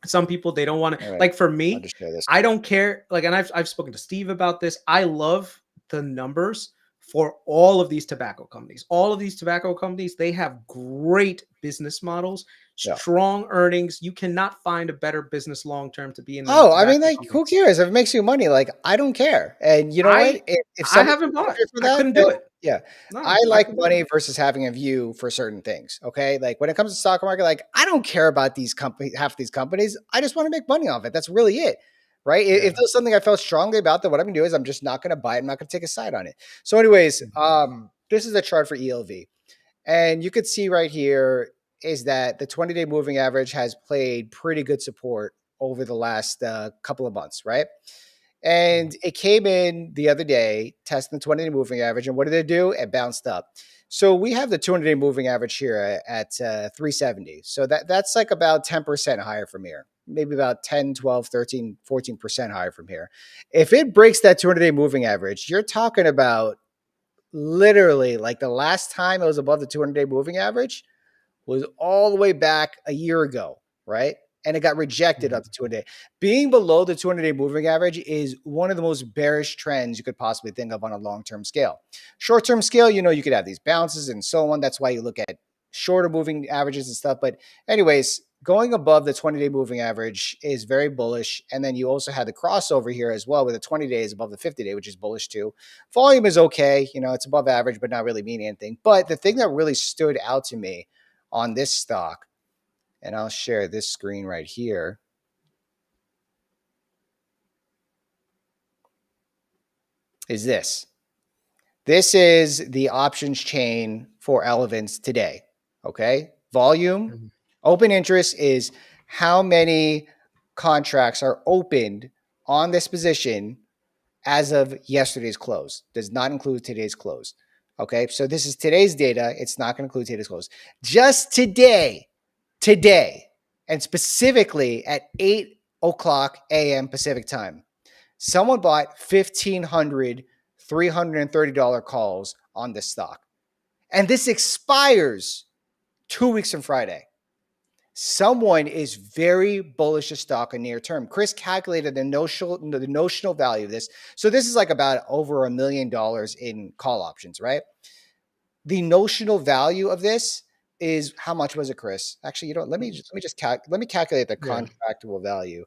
some people they don't want to. All right. Like for I'll me, just share this. I don't care. Like, and I've spoken to Steve about this. I love the numbers for all of these tobacco companies. All of these tobacco companies, they have great business models, Yeah. strong earnings. You cannot find a better business long term to be in than the Oh, I mean, tobacco like, who companies. cares if it makes you money? Like, I don't care. And you know what? I If I someone haven't bought. charges for I that, couldn't then do it. yeah, I No, I like couldn't do it. money versus having a view for certain things. Okay, like when it comes to stock market, like I don't care about these companies, half these companies. I just want to make money off it. That's really it, right? If Yeah. there's something I felt strongly about, then what I'm gonna do is I'm just not gonna buy it. I'm not gonna take a side on it. So, anyways, Mhm. this is a chart for ELV. And you could see right here is that the 20-day moving average has played pretty good support over the last couple of months, right? Mhm. And it came in the other day, testing the 20-day moving average. And what did it do? It bounced up. So we have the 200-day moving average here at 370. So that's like about 10% higher from here. Maybe about 10, 12, 13, 14% higher from here. If it breaks that 200-day moving average, you're talking about literally like the last time it was above the 200-day moving average was all the way back a year ago, right? And it got rejected up Mhm. to 200-day. Being below the 200-day moving average is one of the most bearish trends you could possibly think of on a long-term scale. Short-term scale, you could have these bounces and so on. That's why you look at shorter moving averages and stuff. But anyways, going above the 20-day moving average is very bullish. And then you also had the crossover here as well, where the 20 days above the 50-day, which is bullish too. Volume is okay. It's above average, but not really meaning anything. But the thing that really stood out to me on this stock, and I'll share this screen right here, is this. This is the options chain for Elevance today. Okay. Volume, Mhm. open interest is how many contracts are opened on this position as of yesterday's close. Does not include today's close. Okay, so this is today's data. It's not going to include today's close. Just today, and specifically at 8:00 a.m. Pacific time, someone bought 1,500 $330 calls on this stock. And this expires 2 weeks from Friday. Someone is very bullish of stock in near term. Chris calculated the notional value of this. So this is like about over $1 million in call options, right? The notional value of this is how much was it, Chris? Actually, you know, let me calculate the contractable value.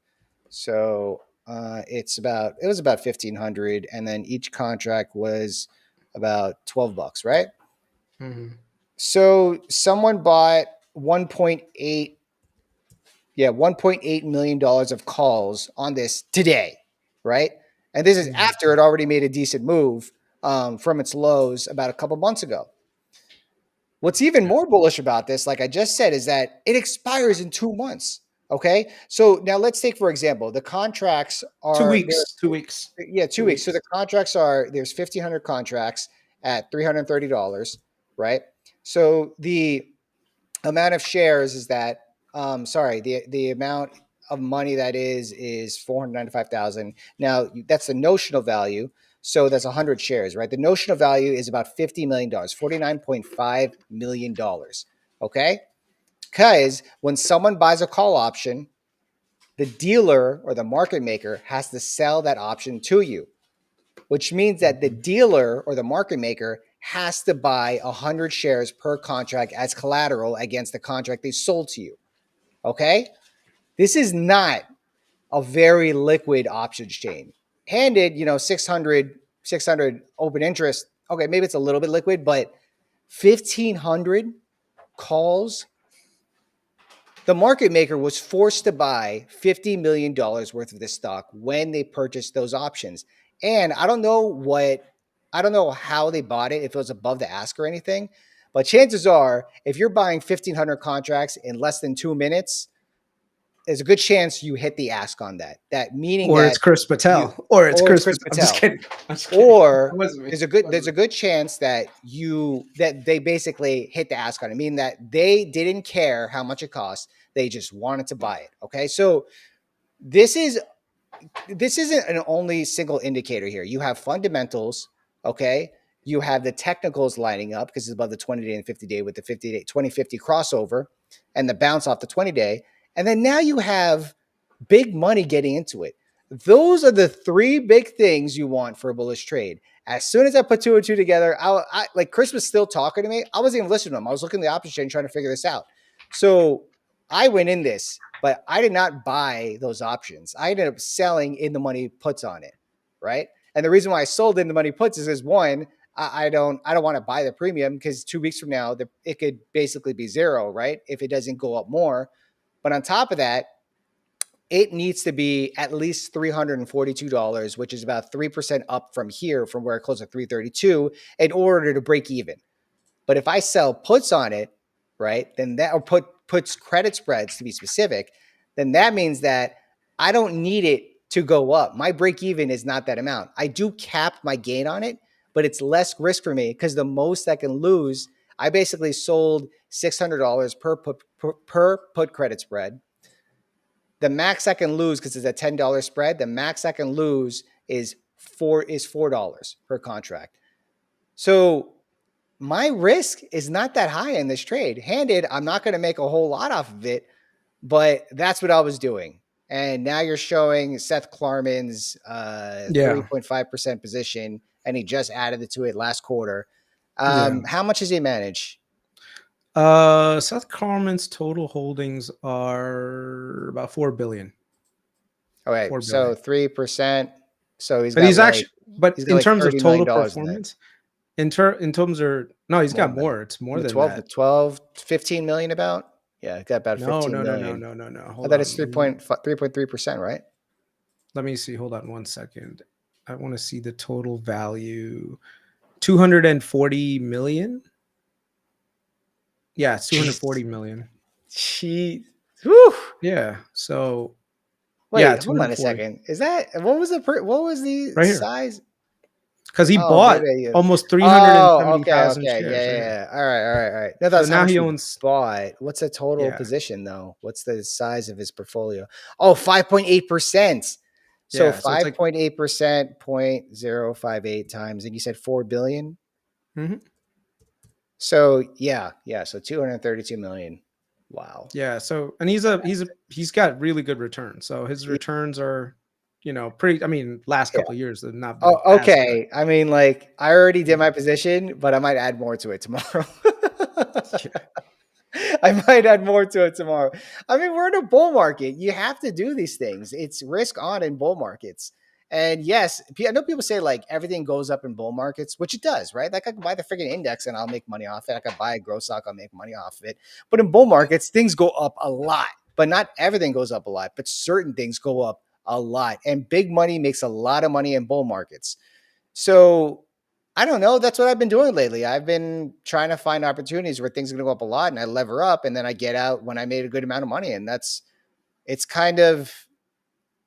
So it was about 1,500, and then each contract was about $12, right? Mm-hmm. So someone bought $1.8 million of calls on this today, right? And this is after it already made a decent move from its lows about a couple months ago. What's even more bullish about this, like I just said, is that it expires in 2 months. Okay. So now let's take, for example, the contracts are 2 weeks. 2 weeks. Yeah, 2 weeks. So the contracts there's 1,500 contracts at $330, right? So the amount of shares is that, the amount of money that is 495,000. Now that's the notional value. So that's 100 shares, right? The notional value is about $50 million, $49.5 million. Okay. Because when someone buys a call option, the dealer or the market maker has to sell that option to you, which means that the dealer or the market maker has to buy 100 shares per contract as collateral against the contract they sold to you. Okay. This is not a very liquid options chain. Handed, 600 open interest. Okay, maybe it's a little bit liquid, but 1,500 calls. The market maker was forced to buy $50 million worth of this stock when they purchased those options. And I don't know how they bought it, if it was above the ask or anything, but chances are, if you're buying 1,500 contracts in less than 2 minutes, there's a good chance you hit the ask on that. That meaning or that it's Chris Patel, or it's Chris Patel. I'm just kidding. Or there's a good chance that they basically hit the ask on it, meaning that they didn't care how much it cost. They just wanted to buy it. Okay. So this isn't an only single indicator here. You have fundamentals. Okay. You have the technicals lining up because it's above the 20-day and 50-day with the 50-day 2050 crossover and the bounce off the 20-day. And then now you have big money getting into it. Those are the three big things you want for a bullish trade. As soon as I put two and two together, I like Chris was still talking to me. I wasn't even listening to him. I was looking at the option chain trying to figure this out. So I went in this, but I did not buy those options. I ended up selling in the money puts on it, right? And the reason why I sold in the money puts is one, I don't want to buy the premium because 2 weeks from now it could basically be zero, right? If it doesn't go up more. But on top of that, it needs to be at least $342, which is about 3% up from here, from where it closed at 332, in order to break even. But if I sell puts on it, right, then that, or puts credit spreads to be specific, then that means that I don't need it to go up. My break even is not that amount. I do cap my gain on it, but it's less risk for me because the most I can lose, I basically sold $600 per put credit spread. The max I can lose, because it's a $10 spread, the max I can lose is $4 per contract. So my risk is not that high in this trade. Handed, I'm not going to make a whole lot off of it, but that's what I was doing. And now you're showing Seth Klarman's 3.5% position, and he just added it to it last quarter. How much does he manage? Seth Klarman's total holdings are about 4 billion. All right, so 3%. So he's got, but in terms of total performance, in terms of, no, he's got more. It's more than 12, 15 million about. Yeah, he's got about 15 million. No. Hold on. It's 3.3%, right? Let me see. Hold on 1 second. I want to see the total value. 240 million. Yeah, it's 240 million. Jeez. Whew. Yeah. So wait, hold on a second. Is that what was the right size? because he Oh, bought maybe you. almost Oh, okay, 370,000 okay, shares. yeah, Yeah. yeah. All right, all right, all right. No, So that's how now much he he owns. bought. What's the total Yeah. position though? What's the size of his portfolio? Oh, 5.8%. So Yeah. So it's like, 5.8%, 0.058 times, and you said 4 billion. mhm. So yeah. So 232 million. Wow. Yeah. So, and he's got really good returns. So his Yeah. returns are, pretty. I mean, last couple of years have not been Oh, as good. okay. I mean, like I already did Yeah. my position, but I might add more to it tomorrow. Yeah. I might add more to it tomorrow. I mean, we're in a bull market. You have to do these things. It's risk on in bull markets. And yes, I know people say like everything goes up in bull markets, which it does, right? Like I can buy the freaking index and I'll make money off it. I can buy a growth stock, I'll make money off of it. But in bull markets, things go up a lot. But not everything goes up a lot, but certain things go up a lot. And big money makes a lot of money in bull markets. So I don't know. That's what I've been doing lately. I've been trying to find opportunities where things are going to go up a lot and I lever up and then I get out when I made a good amount of money. And it's kind of,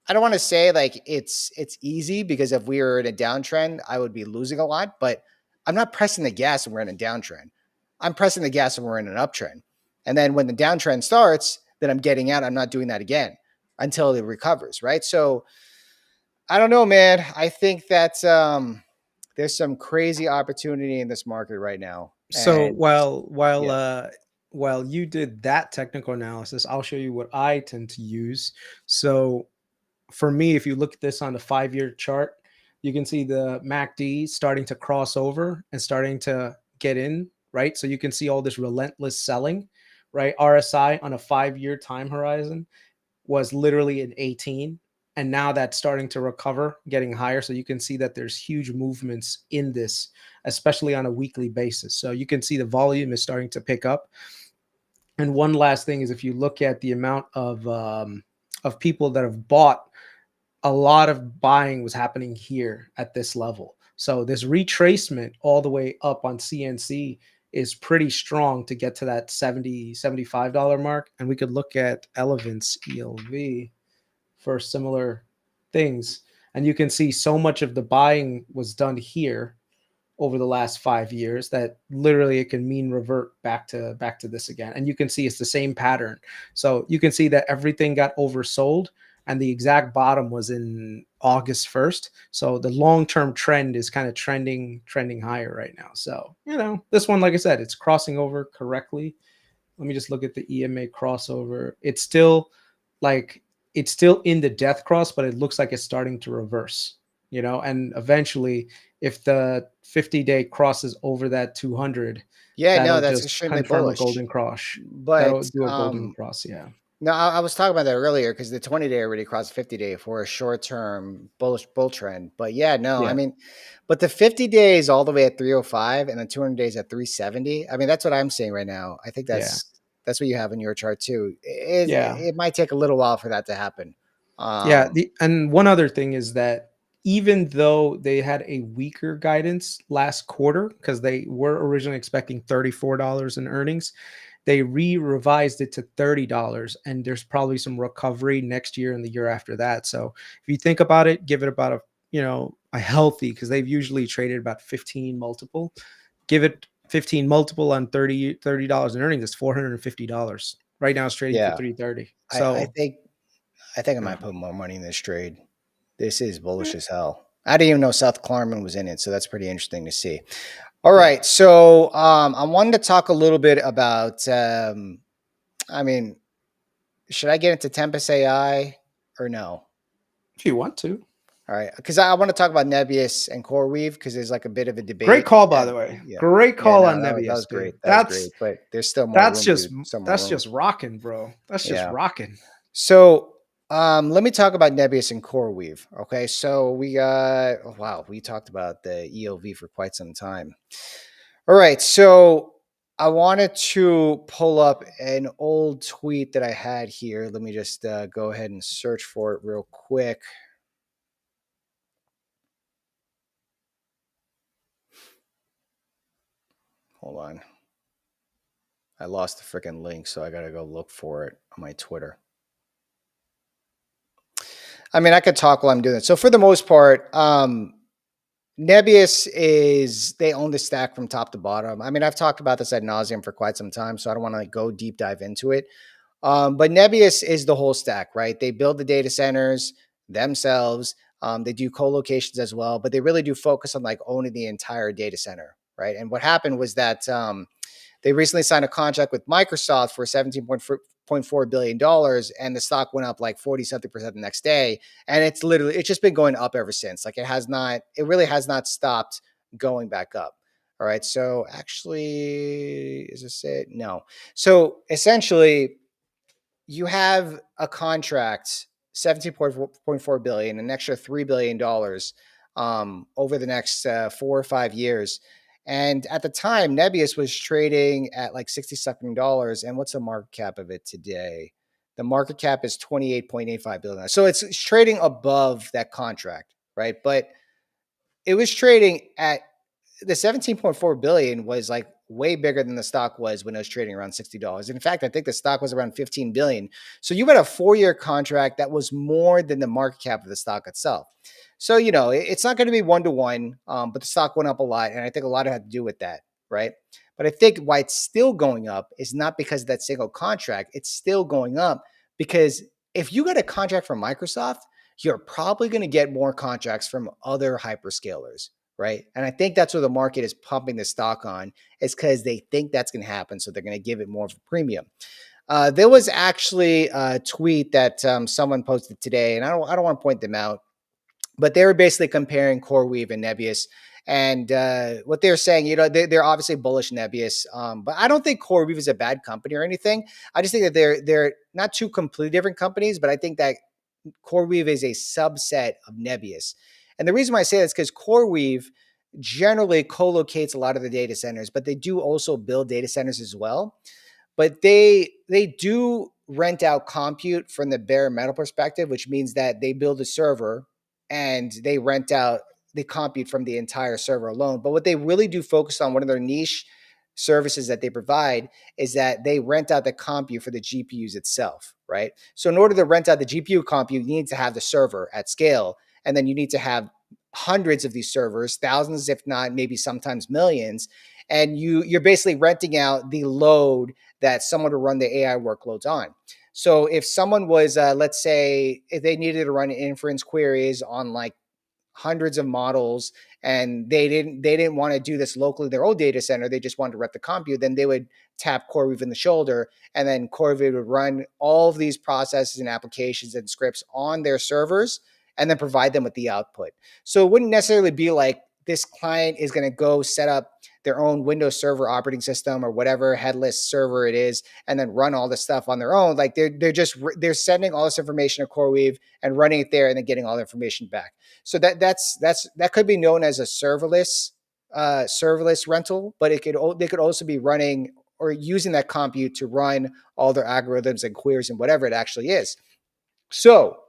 I don't want to say like it's easy because if we were in a downtrend, I would be losing a lot, but I'm not pressing the gas when we're in a downtrend. I'm pressing the gas when we're in an uptrend. And then when the downtrend starts, then I'm getting out. I'm not doing that again until it recovers. Right. So I don't know, man. I think that there's some crazy opportunity in this market right now. So And while yeah, you did that technical analysis, I'll show you what I tend to use. So for me, if you look at this on the 5-year chart, you can see the MACD starting to cross over and starting to get in, right? So you can see all this relentless selling, right? RSI on a 5-year time horizon was literally an 18, and now that's starting to recover, getting higher. So you can see that there's huge movements in this, especially on a weekly basis. So you can see the volume is starting to pick up. And one last thing is, if you look at the amount of people that have bought, a lot of buying was happening here at this level. So this retracement all the way up on CNC is pretty strong to get to that $75 mark. And we could look at Elevance ELV for similar things. And you can see so much of the buying was done here over the last 5 years that literally it can mean revert back to this again. And you can see it's the same pattern. So you can see that everything got oversold and the exact bottom was in August 1st. So the long-term trend is kind of trending higher right now. So, this one, like I said, it's crossing over correctly. Let me just look at the EMA crossover. It's still like, it's still in the death cross, but it looks like it's starting to reverse, and eventually if the 50-day crosses over that 200, yeah, no, that'll that's just extremely confirm a bullish. golden cross. That'll But do a golden cross. Yeah. no, I was talking about that earlier because the 20-day already crossed 50-day for a short-term bullish bull trend. But yeah, no, I Yeah. mean, but the 50 days all the way at 305 and the 200 days at 370. I mean, that's what I'm seeing right now. I think Yeah. that's what you have in your chart too. Yeah. It might take a little while for that to happen. Yeah. Um, And one other thing is that even though they had a weaker guidance last quarter, because they were originally expecting $34 in earnings, they revised it to $30, and there's probably some recovery next year and the year after that. So if you think about it, give it about a healthy, because they've usually traded about 15 multiple. Give it 15 multiple on $30 in earnings. It's $450. Right now it's trading for yeah, 330. I So think I yeah. might put more money in this trade. This is bullish as hell. I didn't even know South Klarman was in it, so that's pretty interesting to see. All Yeah. right, so I wanted to talk a little bit about. I mean, should I get into Tempest AI or no? If you want to. All right, because I want to talk about Nebius and CoreWeave because there's like a bit of a Great debate. call, by And the way. yeah, Great yeah, call no, on that was Nebius, dude. great. That was great, but there's still more That's room to just do some more that's room. just rocking, bro. That's just Yeah. rocking. So let me talk about Nebius and CoreWeave. Okay, so we got wow, we talked about the ELV for quite some time. All right, so I wanted to pull up an old tweet that I had here. Let me just go ahead and search for it real quick. Hold on. I lost the freaking link, so I got to go look for it on my Twitter. I mean, I could talk while I'm doing it. So for the most part, Nebius they own the stack from top to bottom. I mean, I've talked about this ad nauseum for quite some time, so I don't want to go deep dive into it. But Nebius is the whole stack, right? They build the data centers themselves. They do co-locations as well, but they really do focus on like owning the entire data center, right? And what happened was that they recently signed a contract with Microsoft for $17.4 billion, and the stock went up like 40 something percent the next day. And it's just been going up ever since. Like it really has not stopped going back up. All right. So actually, is this it? No. So essentially, you have a contract, 17.4 billion, an extra $3 billion over the next 4 or 5 years. And at the time, Nebius was trading at like 60 something dollars. And what's the market cap of it today? The market cap is 28.85 billion. So it's trading above that contract, right? But it was trading at the 17.4 billion was like way bigger than the stock was when it was trading around $60. In fact, I think the stock was around 15 billion. So you had a 4-year contract that was more than the market cap of the stock itself. So, it's not going to be 1-to-1, but the stock went up a lot. And I think a lot of it had to do with that, right? But I think why it's still going up is not because of that single contract. It's still going up because if you get a contract from Microsoft, you're probably going to get more contracts from other hyperscalers, right? And I think that's where the market is pumping the stock on, is because they think that's going to happen. So they're going to give it more of a premium. There was actually a tweet that someone posted today, and I don't want to point them out, but they were basically comparing CoreWeave and Nebius. And what they're saying, they're obviously bullish Nebius, but I don't think CoreWeave is a bad company or anything. I just think that they're not two completely different companies, but I think that CoreWeave is a subset of Nebius. And the reason why I say that is because CoreWeave generally co-locates a lot of the data centers, but they do also build data centers as well. But they do rent out compute from the bare metal perspective, which means that they build a server and they rent out the compute from the entire server alone. But what they really do focus on, one of their niche services that they provide, is that they rent out the compute for the GPUs itself, right? So in order to rent out the GPU compute, you need to have the server at scale, and then you need to have hundreds of these servers, thousands, if not maybe sometimes millions, and you're basically renting out the load that someone to run the AI workloads on. So if someone was, let's say, if they needed to run inference queries on like hundreds of models and they didn't want to do this locally in their own data center, they just wanted to rep the compute, then they would tap CoreWeave in the shoulder, and then CoreWeave would run all of these processes and applications and scripts on their servers and then provide them with the output. So it wouldn't necessarily be like this client is going to go set up their own Windows Server operating system or whatever headless server it is, and then run all this stuff on their own. Like they're sending all this information to CoreWeave and running it there, and then getting all the information back. So that could be known as a serverless rental, but they could also be running or using that compute to run all their algorithms and queries and whatever it actually is. So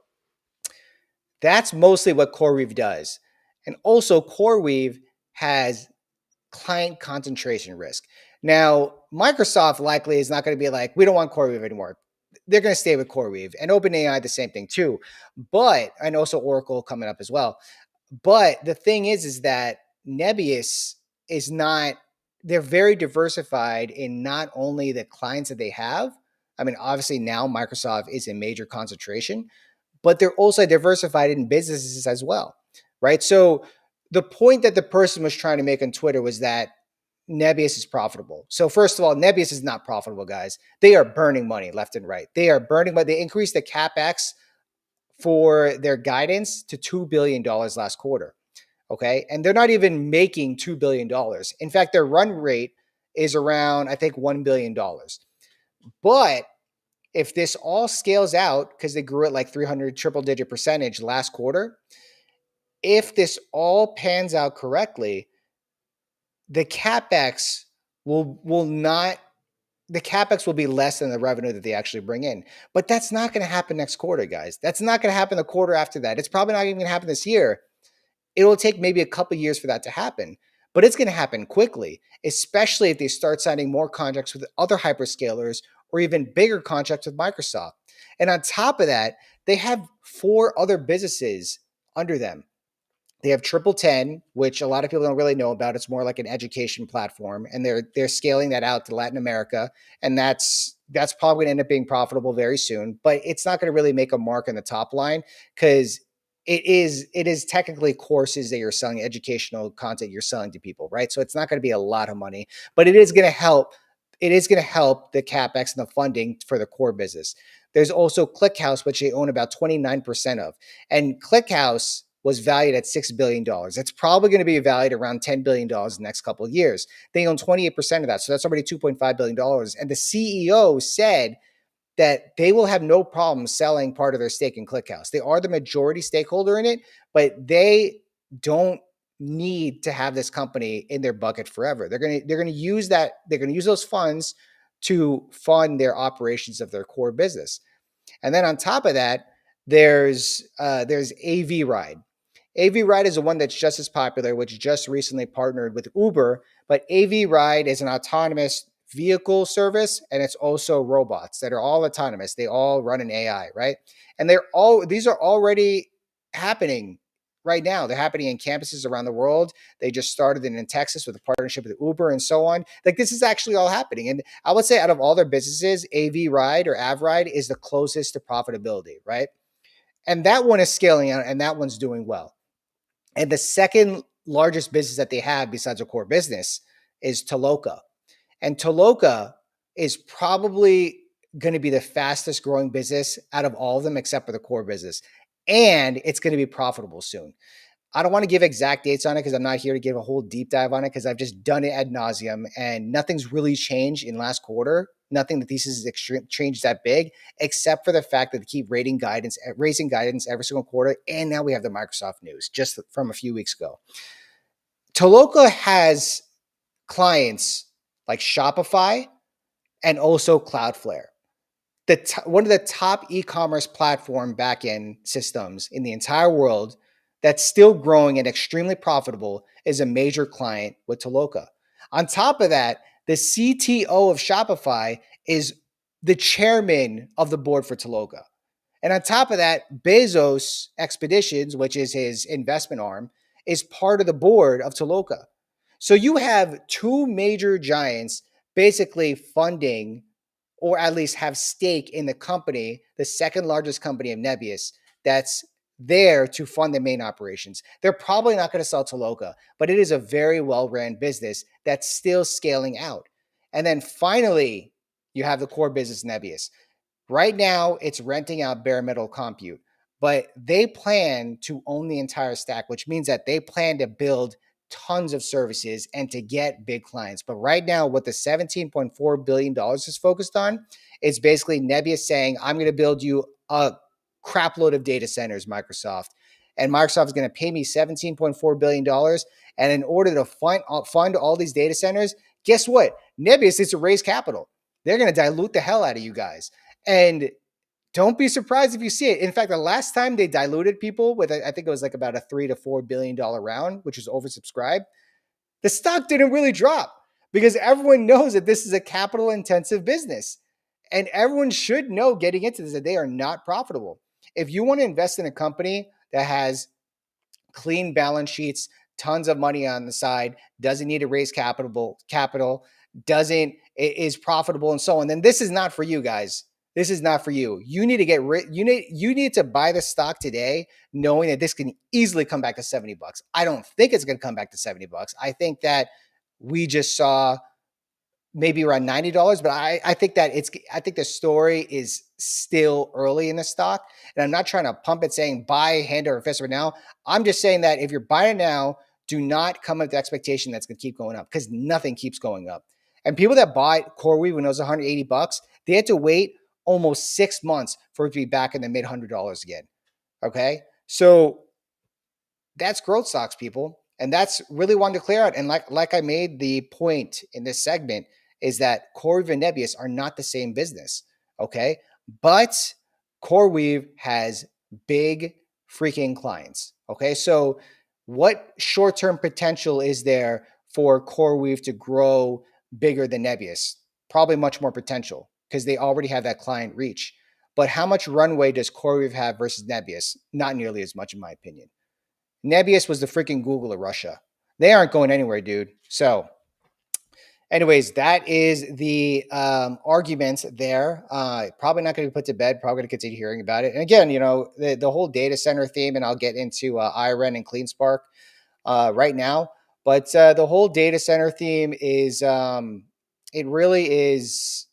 that's mostly what CoreWeave does. And also CoreWeave has client concentration risk. Now, Microsoft likely is not going to be like, we don't want CoreWeave anymore. They're going to stay with CoreWeave, and OpenAI the same thing too. And also Oracle coming up as well. But the thing is that Nebius is not, they're very diversified in not only the clients that they have. I mean, obviously now Microsoft is a major concentration, but they're also diversified in businesses as well, right? So the point that the person was trying to make on Twitter was that Nebius is profitable. So first of all, Nebius is not profitable, guys. They are burning money left and right. They are burning money. They increased the CapEx for their guidance to $2 billion last quarter. Okay. And they're not even making $2 billion. In fact, their run rate is around, I think, $1 billion. But if this all scales out, because they grew at like 300 triple digit percentage last quarter, if this all pans out correctly, the CapEx will not, the CapEx will be less than the revenue that they actually bring in. But that's not going to happen next quarter, guys. That's not going to happen the quarter after that. It's probably not even going to happen this year. It will take maybe a couple years for that to happen, but it's going to happen quickly, especially if they start signing more contracts with other hyperscalers or even bigger contracts with Microsoft. And on top of that, they have 4 other businesses under them. They have Triple 10, which a lot of people don't really know about. It's more like an education platform, and they're scaling that out to Latin America, and that's probably going to end up being profitable very soon. But it's not going to really make a mark on the top line because it is technically courses that you're selling, educational content you're selling to people, right? So it's not going to be a lot of money, but it is going to help. It is going to help the capex and the funding for the core business. There's also ClickHouse, which they own about 29% of, and ClickHouse was valued at $6 billion. It's probably going to be valued around $10 billion in the next couple of years. They own 28% of that. So that's already $2.5 billion. And the CEO said that they will have no problem selling part of their stake in ClickHouse. They are the majority stakeholder in it, but they don't need to have this company in their bucket forever. They're going to use that. They're going to use those funds to fund their operations of their core business. And then on top of that, there's AV Ride. AV Ride is the one that's just as popular, which just recently partnered with Uber. But AV Ride is an autonomous vehicle service, and it's also robots that are all autonomous. They all run an AI, right? And these are already happening right now. They're happening in campuses around the world. They just started in Texas with a partnership with Uber and so on. Like, this is actually all happening. And I would say out of all their businesses, AV Ride or AV Ride is the closest to profitability, right? And that one is scaling out, and that one's doing well. And the second largest business that they have besides a core business is Toloka. And Toloka is probably going to be the fastest growing business out of all of them except for the core business. And it's going to be profitable soon. I don't want to give exact dates on it because I'm not here to give a whole deep dive on it because I've just done it ad nauseum and nothing's really changed in last quarter. Nothing that Thesis has changed that big, except for the fact that they keep raising guidance every single quarter. And now we have the Microsoft news just from a few weeks ago. Toloka has clients like Shopify and also Cloudflare. One of the top e-commerce platform backend systems in the entire world that's still growing and extremely profitable is a major client with Toloka. On top of that, the CTO of Shopify is the chairman of the board for Toloka. And on top of that, Bezos Expeditions, which is his investment arm, is part of the board of Toloka. So you have two major giants basically funding or at least have stake in the company, the second largest company of Nebius, that's there to fund the main operations. They're probably not going to sell Toloka, but it is a very well-ran business that's still scaling out. And then finally, you have the core business Nebius. Right now, it's renting out bare metal compute, but they plan to own the entire stack, which means that they plan to build tons of services and to get big clients. But right now, what the $17.4 billion is focused on is basically Nebius saying, I'm going to build you a crap load of data centers, Microsoft. And Microsoft is going to pay me $17.4 billion. And in order to fund all these data centers, guess what? Nebius is to raise capital. They're going to dilute the hell out of you guys. And don't be surprised if you see it. In fact, the last time they diluted people with, I think it was like about a $3 to $4 billion round, which was oversubscribed, the stock didn't really drop because everyone knows that this is a capital intensive business. And everyone should know getting into this that they are not profitable. If you want to invest in a company that has clean balance sheets, tons of money on the side, doesn't need to raise capital, is profitable and so on, then this is not for you guys. This is not for you. You need to you need to buy the stock today, knowing that this can easily come back to $70. I don't think it's going to come back to $70. I think that we just saw maybe around $90, but I think that I think the story is still early in the stock. And I'm not trying to pump it saying buy hand over fist right now. I'm just saying that if you're buying now, do not come with the expectation that's going to keep going up because nothing keeps going up. And people that bought CoreWeave when it was $180, they had to wait almost 6 months for it to be back in the mid $100 again. Okay. So that's growth stocks, people. And that's really wanted to clear out. And like I made the point in this segment is that CoreWeave and Nebius are not the same business. Okay. But CoreWeave has big freaking clients. Okay. So what short-term potential is there for CoreWeave to grow bigger than Nebius? Probably much more potential because they already have that client reach. But how much runway does CoreWeave have versus Nebius? Not nearly as much, in my opinion. Nebius was the freaking Google of Russia. They aren't going anywhere, dude. So anyways, that is the argument there. Probably not going to be put to bed. Probably going to continue hearing about it. And again, the whole data center theme, and I'll get into IREN and CleanSpark right now. But the whole data center theme is it really is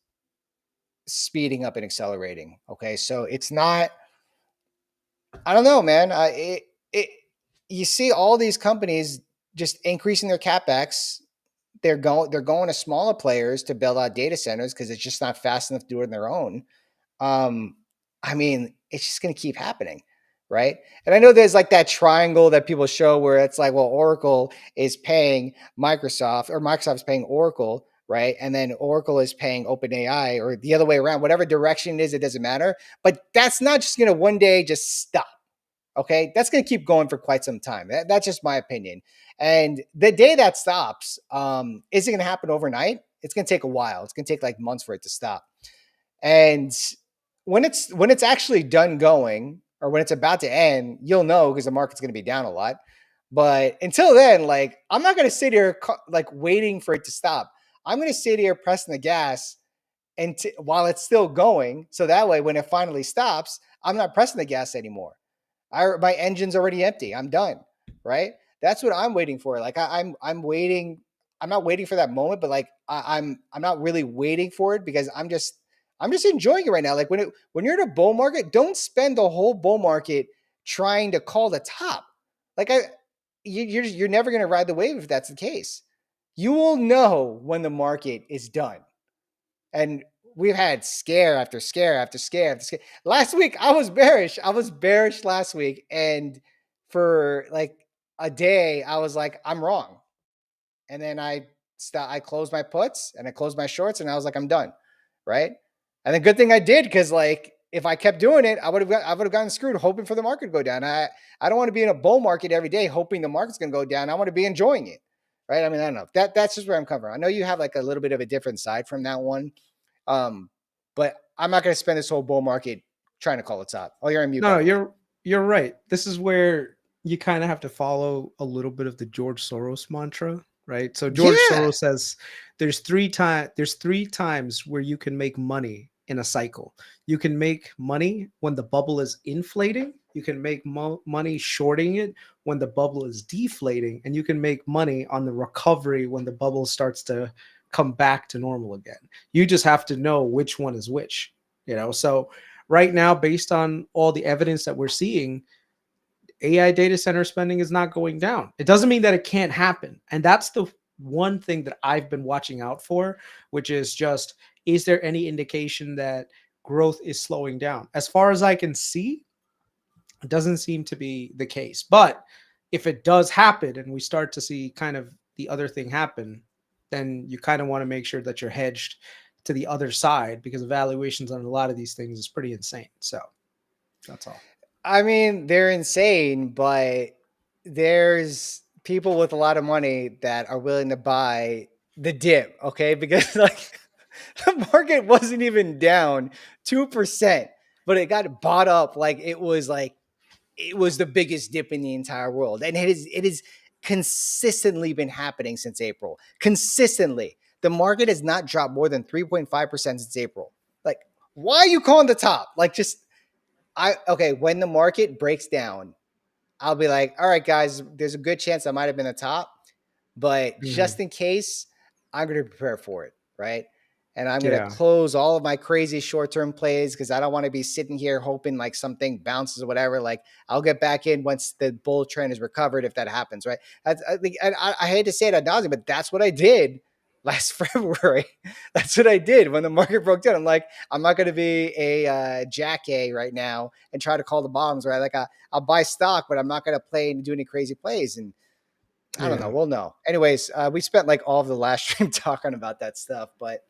speeding up and accelerating. Okay, so it's not. I don't know, man. You see all these companies just increasing their capex. They're going to smaller players to build out data centers because it's just not fast enough to do it on their own. Um, I mean, it's just going to keep happening, right? And I know there's like that triangle that people show where it's like, well, Oracle is paying Microsoft, or Microsoft is paying Oracle, right? And then Oracle is paying OpenAI, or the other way around. Whatever direction it is, it doesn't matter. But that's not just going to one day just stop. Okay, that's going to keep going for quite some time. That's just my opinion. And the day that stops, is it going to happen overnight? It's going to take a while. It's going to take like months for it to stop. And when it's actually done going, or when it's about to end, you'll know because the market's going to be down a lot. But until then, like, I'm not going to sit here like waiting for it to stop. I'm going to sit here pressing the gas and while it's still going, so that way when it finally stops, I'm not pressing the gas anymore. My engine's already empty. I'm done. Right. That's what I'm waiting for. Like I'm waiting. I'm not waiting for that moment, but like I'm not really waiting for it because I'm just enjoying it right now. Like when you're in a bull market, don't spend the whole bull market trying to call the top. Like you're never going to ride the wave if that's the case. You will know when the market is done. And we've had scare after scare after scare after scare. Last week, I was bearish. I was bearish last week. And for like a day, I was like, I'm wrong. And then I closed my puts and I closed my shorts and I was like, I'm done. Right. And the good thing I did, because like if I kept doing it, I would have gotten screwed hoping for the market to go down. I don't want to be in a bull market every day hoping the market's going to go down. I want to be enjoying it. Right. I mean, I don't know. That's just where I'm coming from. I know you have like a little bit of a different side from that one. But I'm not going to spend this whole bull market trying to call it top. Oh, you're on mute. No, you're right. This is where you kind of have to follow a little bit of the George Soros mantra, right? So George Soros says there's three times where you can make money in a cycle. You can make money when the bubble is inflating. You can make money shorting it when the bubble is deflating, and you can make money on the recovery when the bubble starts to come back to normal again. You just have to know which one is which, So right now, based on all the evidence that we're seeing, AI data center spending is not going down. It doesn't mean that it can't happen. And that's the one thing that I've been watching out for, which is just, is there any indication that growth is slowing down? As far as I can see, it doesn't seem to be the case. But if it does happen and we start to see kind of the other thing happen, then you kind of want to make sure that you're hedged to the other side, because evaluations on a lot of these things is pretty insane. So that's all. I mean, they're insane, but there's people with a lot of money that are willing to buy the dip, okay? Because like the market wasn't even down 2%, but it got bought up like it was the biggest dip in the entire world. And it is consistently been happening since April. Consistently. The market has not dropped more than 3.5% since April. Like, why are you calling the top? Like, when the market breaks down, I'll be like, all right, guys, there's a good chance I might have been the top, but just in case, I'm going to prepare for it, right? And I'm going to close all of my crazy short-term plays because I don't want to be sitting here hoping like something bounces or whatever. Like I'll get back in once the bull trend is recovered if that happens, right? I hate to say it ad nauseum, but that's what I did last February. That's what I did when the market broke down. I'm like, I'm not going to be a Jack A right now and try to call the bottoms, right? Like I'll buy stock, but I'm not going to play and do any crazy plays. And I don't know. We'll know. Anyways, we spent like all of the last stream talking about that stuff, but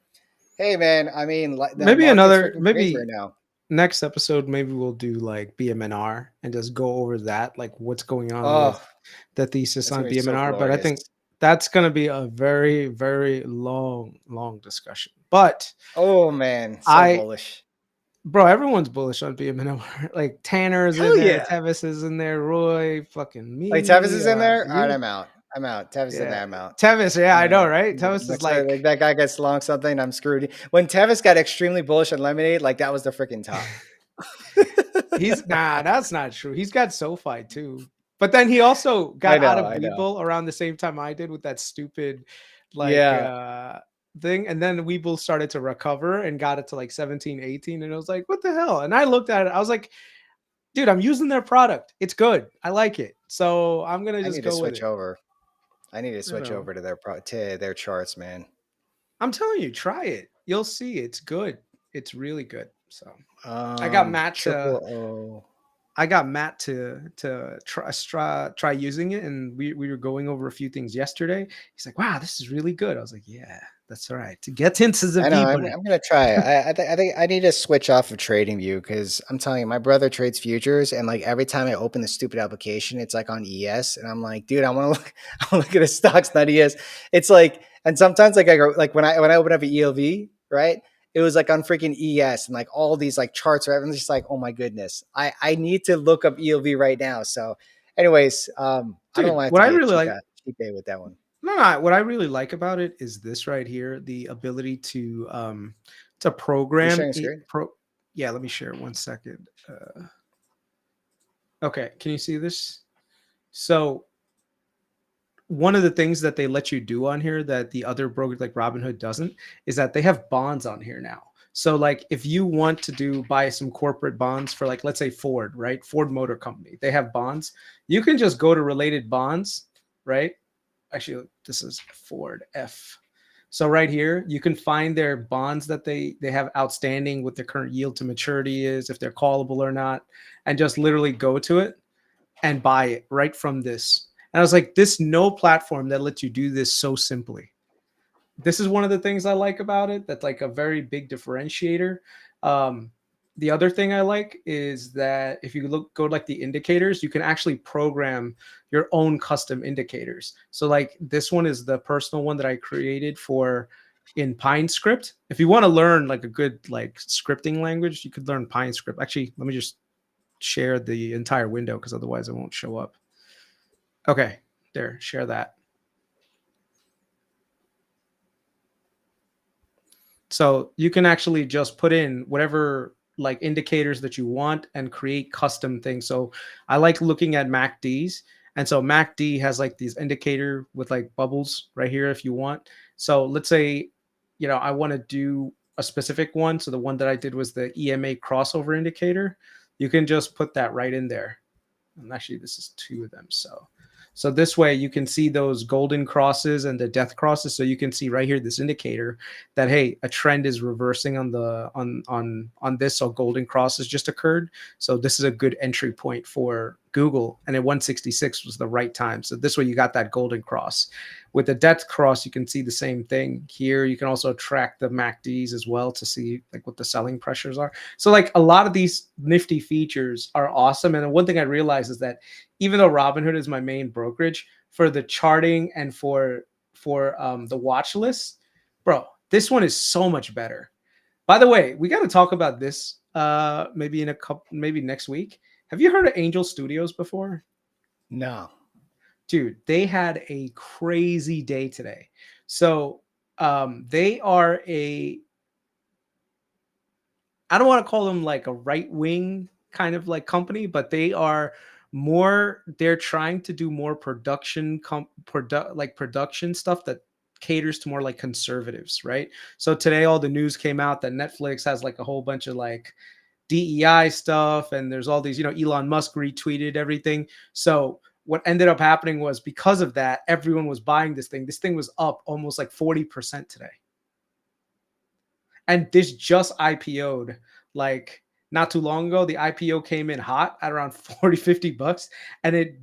hey, man, I mean, maybe right now. Next episode, maybe we'll do like BMNR and just go over that, like what's going on with the thesis on BMNR. So but I think that's going to be a very, very long discussion. But oh man, so bullish. Bro, everyone's bullish on BM. Like Tanner's in Hell there, yeah. Tevis is in there, Roy, fucking Like Tevis me, is in there. All right, you. I'm out. I'm out. Tevis is in there. Yeah, I'm out. Tevis. Yeah, I know, right? Tevis is Next time like like, that guy gets long something, I'm screwed. When Tevis got extremely bullish on lemonade, like that was the freaking top. he's nah, that's not true. He's got SoFi too. But then he also I got out know, of I know. Webull around the same time I did with that stupid like Yeah, thing. And then Webull started to recover and got it to like 17, 18. And I was like, what the hell? And I looked at it, I was like, dude, I'm using their product. It's good. I like it. So I'm gonna I just need to go with switch it. over. I need to You switch know. over to their charts, man. I'm telling you, try it. You'll see it's good. It's really good. So I got Matt to Triple O. try using it, and we were going over a few things yesterday. He's like, "Wow, this is really good." I was like, "Yeah, that's all right." To get into the I know. people. I'm gonna try it. I think I need to switch off of Trading View because I'm telling you, my brother trades futures, and like every time I open the stupid application, it's like on ES, and I'm like, dude, I want to look. I want to look at the stocks, not ES. It's like, and sometimes like I go like when I open up an ELV, right? It was like on freaking ES and like all these like charts, right? I'm just like, oh my goodness, I need to look up ELV right now. So, anyways, I don't know Dude, why I have what to I be a really like, cheap day with that one. no, no, what I really like about it is this right here, the ability to You're program sharing a it. screen. Yeah, let me share 1 second. Okay, can you see this? So one of the things that they let you do on here that the other brokers like Robinhood doesn't is that they have bonds on here now. So like if you want to buy some corporate bonds for like let's say Ford, right? Ford Motor Company, they have bonds. You can just go to related bonds, right? Actually, this is Ford F. So right here, you can find their bonds that they have outstanding, what their current yield to maturity is, if they're callable or not, and just literally go to it and buy it right from this. And I was like, this no platform that lets you do this so simply. This is one of the things I like about it. That's like a very big differentiator. Um, the other thing I like is that if you go like the indicators, you can actually program your own custom indicators. So like this one is the personal one that I created for in Pine Script. If you want to learn like a good like scripting language, you could learn Pine Script. Actually, let me just share the entire window because otherwise it won't show up. Okay, there, share that. So you can actually just put in whatever like indicators that you want and create custom things. So I like looking at MACDs. And so MACD has like these indicator with like bubbles right here if you want. So let's say, I want to do a specific one. So the one that I did was the EMA crossover indicator. You can just put that right in there. And actually, this is two of them. So this way you can see those golden crosses and the death crosses. So you can see right here this indicator that hey, a trend is reversing on the on this. So golden crosses just occurred. So this is a good entry point for Google. And at 166 was the right time. So this way you got that golden cross. With the death cross, you can see the same thing here. You can also track the MACDs as well to see like what the selling pressures are. So like a lot of these nifty features are awesome. And one thing I realized is that even though Robinhood is my main brokerage for the charting and for the watch list, bro, this one is so much better. By the way, we got to talk about this maybe in a couple, maybe next week. Have you heard of Angel Studios before? No. Dude, they had a crazy day today. So they are I don't want to call them like a right wing kind of like company, but they're trying to do more production stuff that caters to more like conservatives, right? So today all the news came out that Netflix has like a whole bunch of like DEI stuff, and there's all these, Elon Musk retweeted everything. So what ended up happening was because of that, everyone was buying this thing. This thing was up almost like 40% today. And this just IPO'd like not too long ago. The IPO came in hot at around 40, $50, and it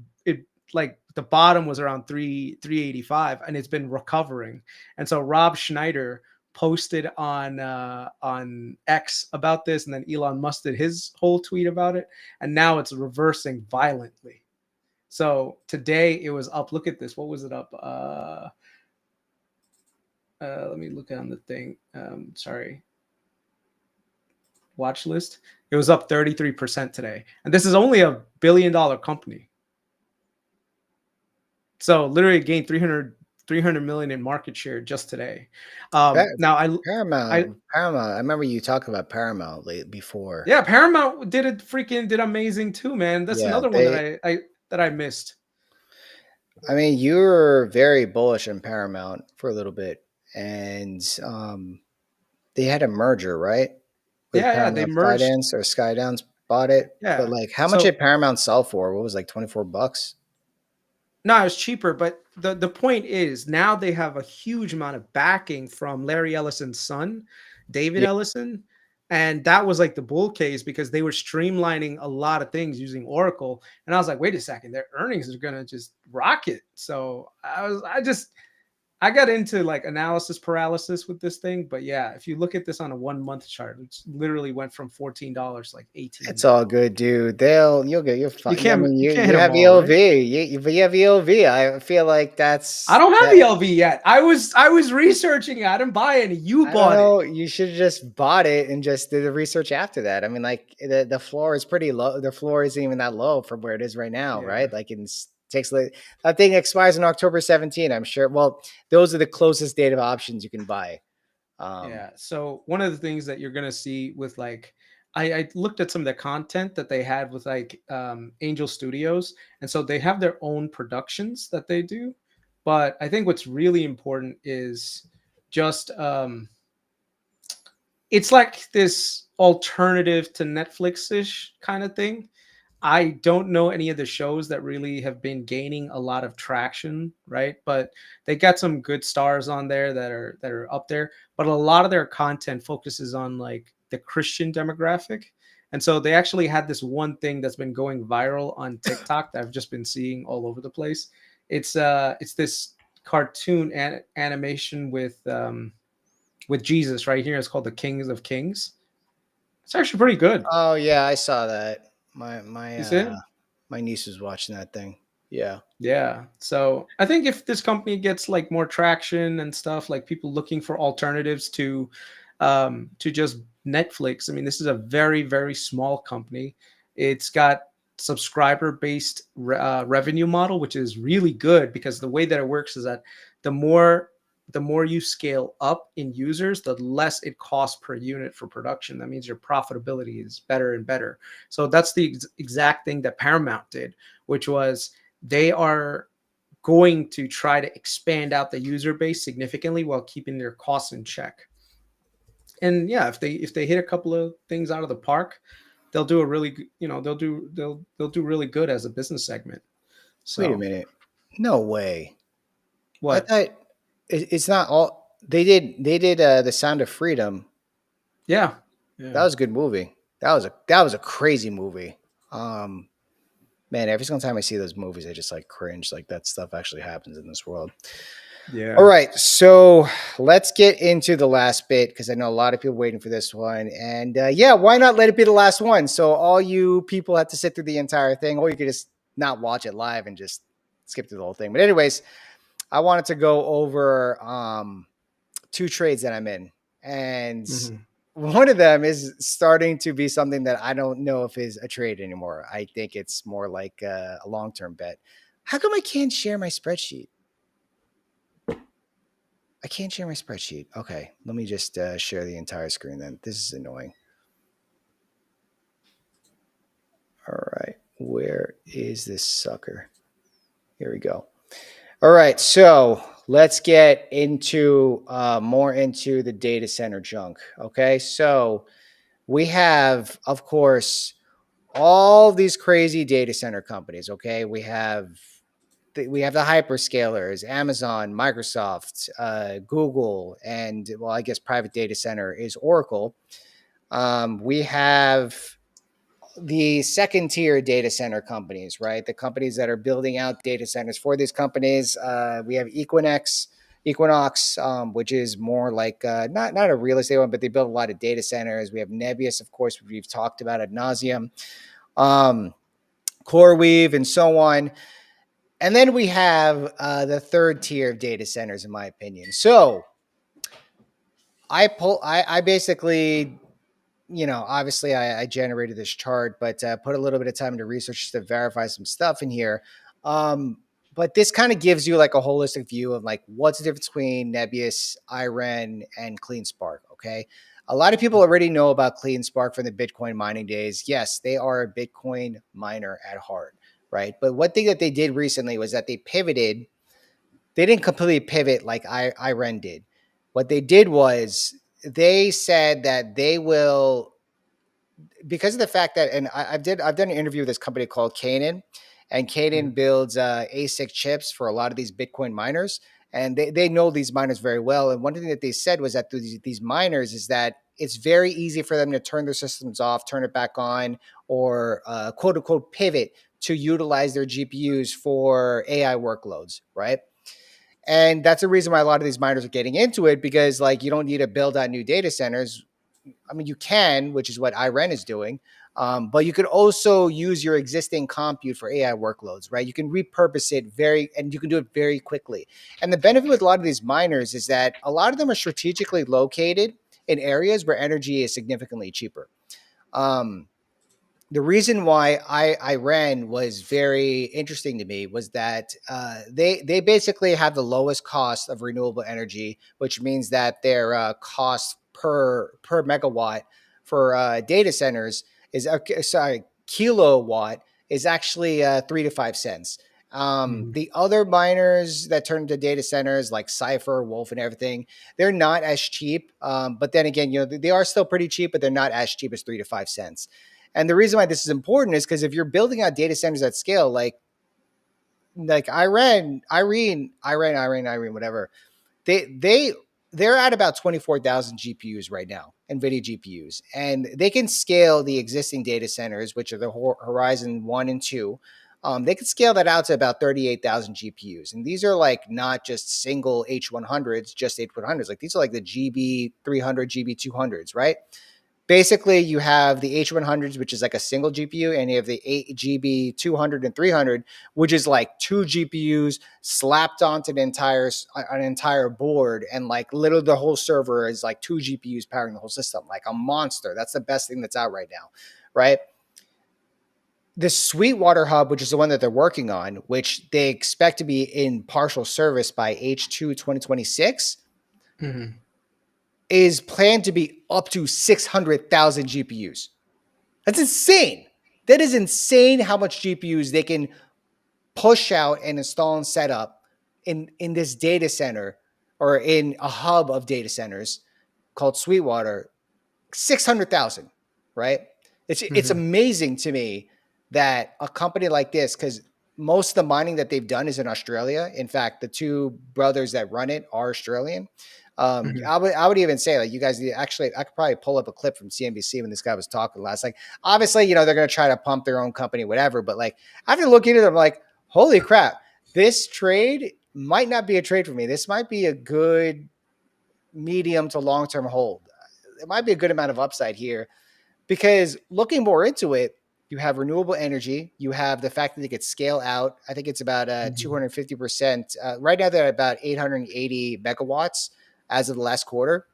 like the bottom was around 385, and it's been recovering. And so Rob Schneider posted on X about this, and then Elon Musk did his whole tweet about it, and now it's reversing violently. So today it was up. Look at this. What was it up? Let me look on the thing. Sorry. watch list. It was up 33% today. And this is only a $1 billion company. So literally gained 300 million in market share just today. Now Paramount. I remember you talking about Paramount before. Yeah, Paramount did amazing too, man. That's Yeah, another one that I missed. I mean, you were very bullish on Paramount for a little bit, and they had a merger, right? With Yeah, they Paramount merged. Skydance or Skydance bought it. But Yeah. like, how much So did Paramount sell for? What was like $24? no, it was cheaper, but the point is now they have a huge amount of backing from Larry Ellison's son, David Yeah, Ellison. And that was like the bull case because they were streamlining a lot of things using Oracle. And I was like, wait a second, their earnings are gonna just rocket. So I got into like analysis paralysis with this thing, but yeah, if you look at this on a 1 month chart, it literally went from $14 like 18. it's all good, dude. You're fine. I mean, You can't hit you them have all, right? ELV. You have ELV. I feel like I don't have that. ELV yet. I was researching it. I didn't buy any. You I don't bought it. know. You should have just bought it and just did the research after that. I mean, like the floor is pretty low. The floor isn't even that low from where it is right now, Yeah. right? Like takes like that thing expires on October 17. I'm sure. Well, those are the closest date of options you can buy. Yeah. So one of the things that you're gonna see with like I looked at some of the content that they had with like Angel Studios, and so they have their own productions that they do. But I think what's really important is just it's like this alternative to Netflix-ish kind of thing. I don't know any of the shows that really have been gaining a lot of traction, right? But they got some good stars on there that are up there. But a lot of their content focuses on like the Christian demographic. And so they actually had this one thing that's been going viral on TikTok that I've just been seeing all over the place. It's this cartoon animation with Jesus right here. It's called The Kings of Kings. It's actually pretty good. Oh yeah, I saw that. You see it? My niece was watching that thing. Yeah. Yeah. So I think if this company gets like more traction and stuff, like people looking for alternatives to just Netflix. I mean, this is a very, very small company. It's got subscriber based revenue model, which is really good because the way that it works is that the more the more you scale up in users, the less it costs per unit for production. That means your profitability is better and better. So that's the exact thing that Paramount did, which was they are going to try to expand out the user base significantly while keeping their costs in check. And yeah, if they hit a couple of things out of the park, they'll do a really they'll do really good as a business segment. Wait a So minute. No way. I what? thought it's not all they did the Sound of Freedom. Yeah, That yeah, was a good movie. That was a crazy movie. Um Man, every single time I see those movies, I just like cringe. Like that stuff actually happens in this world. All yeah. right, so let's get into the last bit because I know a lot of people waiting for this one, and yeah, why not let it be the last one? So all you people have to sit through the entire thing, or you could just not watch it live and just skip through the whole thing. But anyways, I wanted to go over two trades that I'm in, and Mhm. one of them is starting to be something that I don't know if is a trade anymore. I think it's more like a long term bet. How come I can't share my spreadsheet? I can't share my spreadsheet. Okay, let me just share the entire screen then. This is annoying. All right, where is this sucker? Here we go. All right, so let's get into more into the data center junk. Okay, so we have, of course, all these crazy data center companies. Okay, we have the hyperscalers, Amazon, Microsoft, Google, and well, I guess private data center is Oracle. We have the second tier data center companies, right? The companies that are building out data centers for these companies. We have Equinox, which is more like not a real estate one, but they build a lot of data centers. We have Nebius, of course, we've talked about ad nauseum, CoreWeave, and so on. And then we have the third tier of data centers, in my opinion. So I basically obviously I generated this chart, but put a little bit of time into research to verify some stuff in here. But this kind of gives you like a holistic view of like what's the difference between Nebius, IREN, and CleanSpark. Okay. A lot of people already know about CleanSpark from the Bitcoin mining days. Yes, they are a Bitcoin miner at heart, right? But one thing that they did recently was that they pivoted. They didn't completely pivot like IREN did. What they did was they said that they will, because of the fact that, and I've done an interview with this company called Canaan, and Canaan builds ASIC chips for a lot of these Bitcoin miners, and they know these miners very well. And one thing that they said was that these miners is that it's very easy for them to turn their systems off, turn it back on, or quote unquote pivot to utilize their GPUs for AI workloads, right? And that's the reason why a lot of these miners are getting into it, because like you don't need to build out new data centers. I mean, you can, which is what IREN is doing, but you could also use your existing compute for AI workloads, right? You can repurpose it and you can do it very quickly. And the benefit with a lot of these miners is that a lot of them are strategically located in areas where energy is significantly cheaper. The reason why IREN was very interesting to me was that they basically have the lowest cost of renewable energy, which means that their cost per megawatt for data centers is kilowatt is actually 3 to 5 cents. The other miners that turn into data centers like Cypher, Wolf, and everything, they're not as cheap. But then again, they are still pretty cheap, but they're not as cheap as 3 to 5 cents. And the reason why this is important is because if you're building out data centers at scale, like IREN, whatever, they're at about 24,000 GPUs right now, NVIDIA GPUs, and they can scale the existing data centers, which are the Horizon 1 and 2. They can scale that out to about 38,000 GPUs. And these are like not just single H100s, just H100s. Like these are like the GB300, GB200s, right? Basically, you have the H100s, which is like a single GPU, and you have the 8GB 200 and 300, which is like two GPUs slapped onto an entire board, and like literally the whole server is like two GPUs powering the whole system, like a monster. That's the best thing that's out right now, right? The Sweetwater Hub, which is the one that they're working on, which they expect to be in partial service by H2 2026. Is planned to be up to 600,000 GPUs. That's insane. That is insane how much GPUs they can push out and install and set up in this data center or in a hub of data centers called Sweetwater. 600,000, right? It's amazing to me that a company like this, because most of the mining that they've done is in Australia. In fact, the two brothers that run it are Australian. I would even say, like, you guys actually, I could probably pull up a clip from CNBC when this guy was talking last. Like, obviously, they're going to try to pump their own company, whatever. But like, after looking at it, I'm like, holy crap, this trade might not be a trade for me. This might be a good medium to long term hold. It might be a good amount of upside here, because looking more into it, you have renewable energy. You have the fact that they could scale out. I think it's about 250%. Right now, they're at about 880 megawatts as of the last quarter.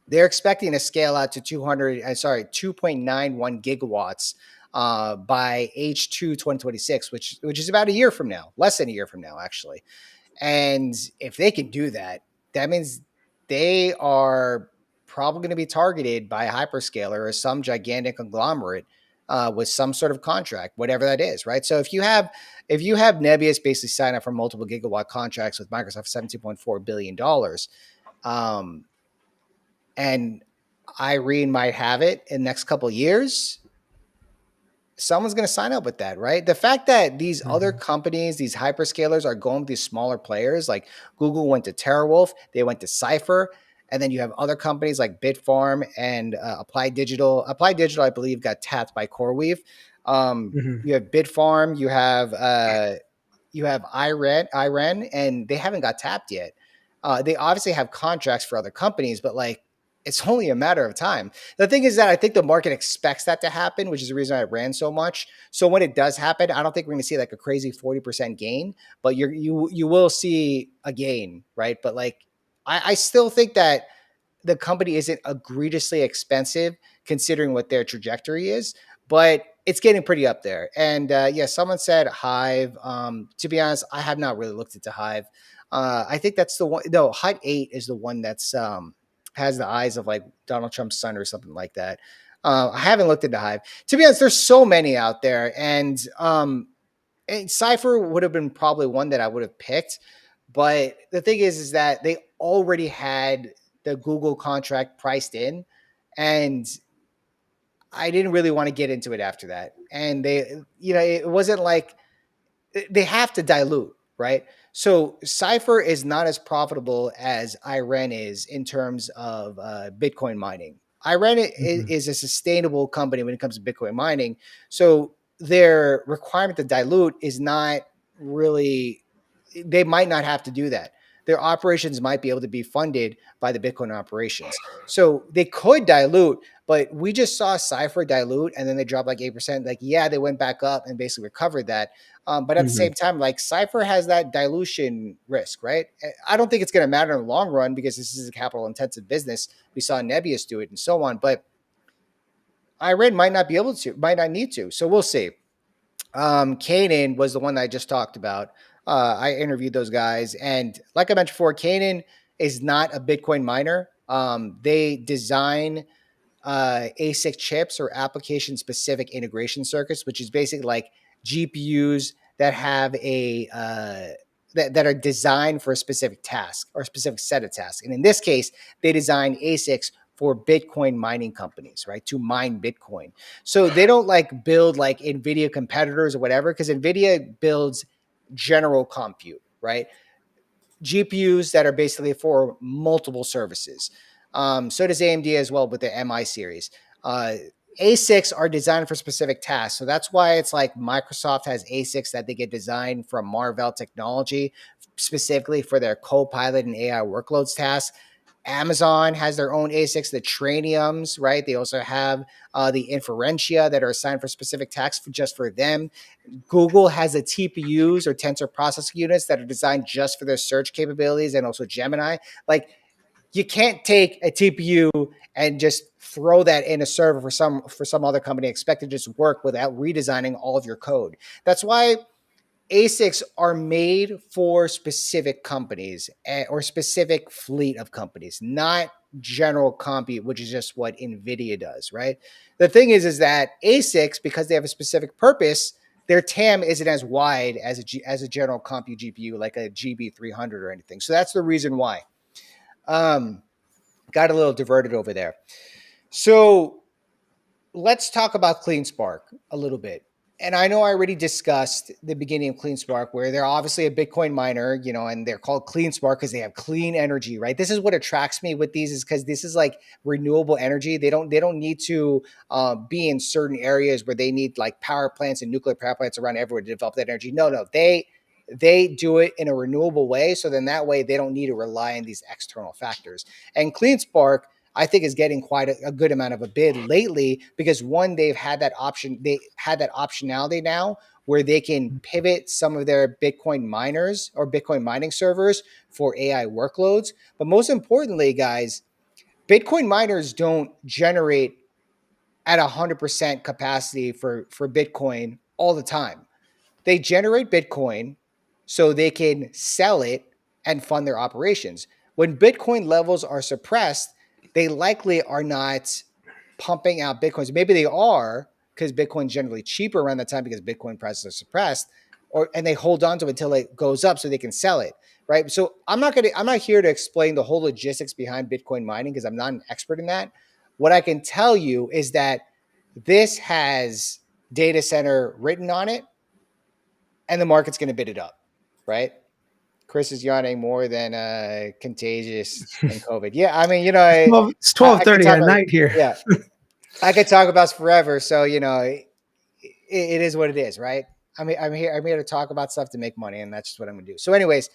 They're expecting to scale out to 2.91 gigawatts by H2 2026, which is about a year from now, less than a year from now, actually. And if they can do that, that means they are probably going to be targeted by a hyperscaler or some gigantic conglomerate with some sort of contract, whatever that is, right? So if you have Nebius basically sign up for multiple gigawatt contracts with Microsoft, $17.4 billion, and IREN might have it in the next couple of years, someone's going to sign up with that, right? The fact that these other companies, these hyperscalers, are going with these smaller players, like Google went to TeraWulf, they went to Cypher, and then you have other companies like Bitfarm and Applied Digital. Applied Digital, I believe, got tapped by CoreWeave. You have Bitfarm, you have IREN, and they haven't got tapped yet. They obviously have contracts for other companies, but like, it's only a matter of time. The thing is that I think the market expects that to happen, which is the reason I ran so much. So when it does happen, I don't think we're going to see like a crazy 40% gain, but you will see a gain, right? But like, I still think that the company isn't egregiously expensive considering what their trajectory is, but it's getting pretty up there. And yeah, someone said Hive. To be honest, I have not really looked into Hive. I think that's the one. No, Hut 8 is the one that's has the eyes of like Donald Trump's son or something like that. I haven't looked into Hive. To be honest, there's so many out there, and Cypher would have been probably one that I would have picked. But the thing is that they already had the Google contract priced in, and I didn't really want to get into it after that. And they, it wasn't like they have to dilute, right? So Cypher is not as profitable as IREN is in terms of Bitcoin mining. IREN is a sustainable company when it comes to Bitcoin mining. So their requirement to dilute is not really, they might not have to do that. Their operations might be able to be funded by the Bitcoin operations. So they could dilute, but we just saw Cypher dilute and then they dropped like 8%. Like, yeah, they went back up and basically recovered that. But at the same time, like Cypher has that dilution risk, right? I don't think it's going to matter in the long run because this is a capital intensive business. We saw Nebius do it and so on, but IREN might not be able to, might not need to. So we'll see. Canaan was the one that I just talked about. I interviewed those guys, and like I mentioned before, Canaan is not a Bitcoin miner. They design ASIC chips or application specific integration circuits, which is basically like GPUs that have a that are designed for a specific task or a specific set of tasks. And in this case, they design ASICs for Bitcoin mining companies, right? To mine Bitcoin. So they don't like build like NVIDIA competitors or whatever, because NVIDIA builds general compute, right? GPUs that are basically for multiple services. So does AMD as well with the MI series. ASICs are designed for specific tasks. So that's why it's like Microsoft has ASICs that they get designed from Marvell Technology specifically for their Copilot and AI workloads tasks. Amazon has their own ASICs, the Trainiums, right? They also have the Inferentia that are assigned for specific tasks just for them. Google has the TPUs or tensor processing units that are designed just for their search capabilities, and also Gemini. Like, you can't take a TPU and just throw that in a server for some other company, expect it to just work without redesigning all of your code. That's why ASICs are made for specific companies or specific fleet of companies, not general compute, which is just what NVIDIA does, right? The thing is that ASICs, because they have a specific purpose, their TAM isn't as wide as a general compute GPU like a GB300 or anything. So that's the reason why. Got a little diverted over there. So let's talk about CleanSpark a little bit. And I know I already discussed the beginning of CleanSpark, where they're obviously a Bitcoin miner, and they're called CleanSpark because they have clean energy, right? This is what attracts me with these, is because this is like renewable energy. They don't need to be in certain areas where they need like power plants and nuclear power plants around everywhere to develop that energy. No, they do it in a renewable way. So then that way they don't need to rely on these external factors. And CleanSpark, I think, is getting quite a good amount of a bid lately because one, they've had that option. They had that optionality now where they can pivot some of their Bitcoin miners or Bitcoin mining servers for AI workloads. But most importantly, guys, Bitcoin miners don't generate at 100% capacity for Bitcoin all the time. They generate Bitcoin so they can sell it and fund their operations. When Bitcoin levels are suppressed, they likely are not pumping out Bitcoins. Maybe they are because Bitcoin's generally cheaper around that time because Bitcoin prices are suppressed, and they hold on to it until it goes up so they can sell it, right? So I'm not here to explain the whole logistics behind Bitcoin mining because I'm not an expert in that. What I can tell you is that this has data center written on it, and the market's going to bid it up, right? Chris is yawning more than contagious in COVID. Yeah, I mean, It's I could 12:30 talk at about, night here. yeah, I could talk about this forever. So it is what it is, right? I'm here to talk about stuff to make money, and that's just what I'm gonna do. So, anyways,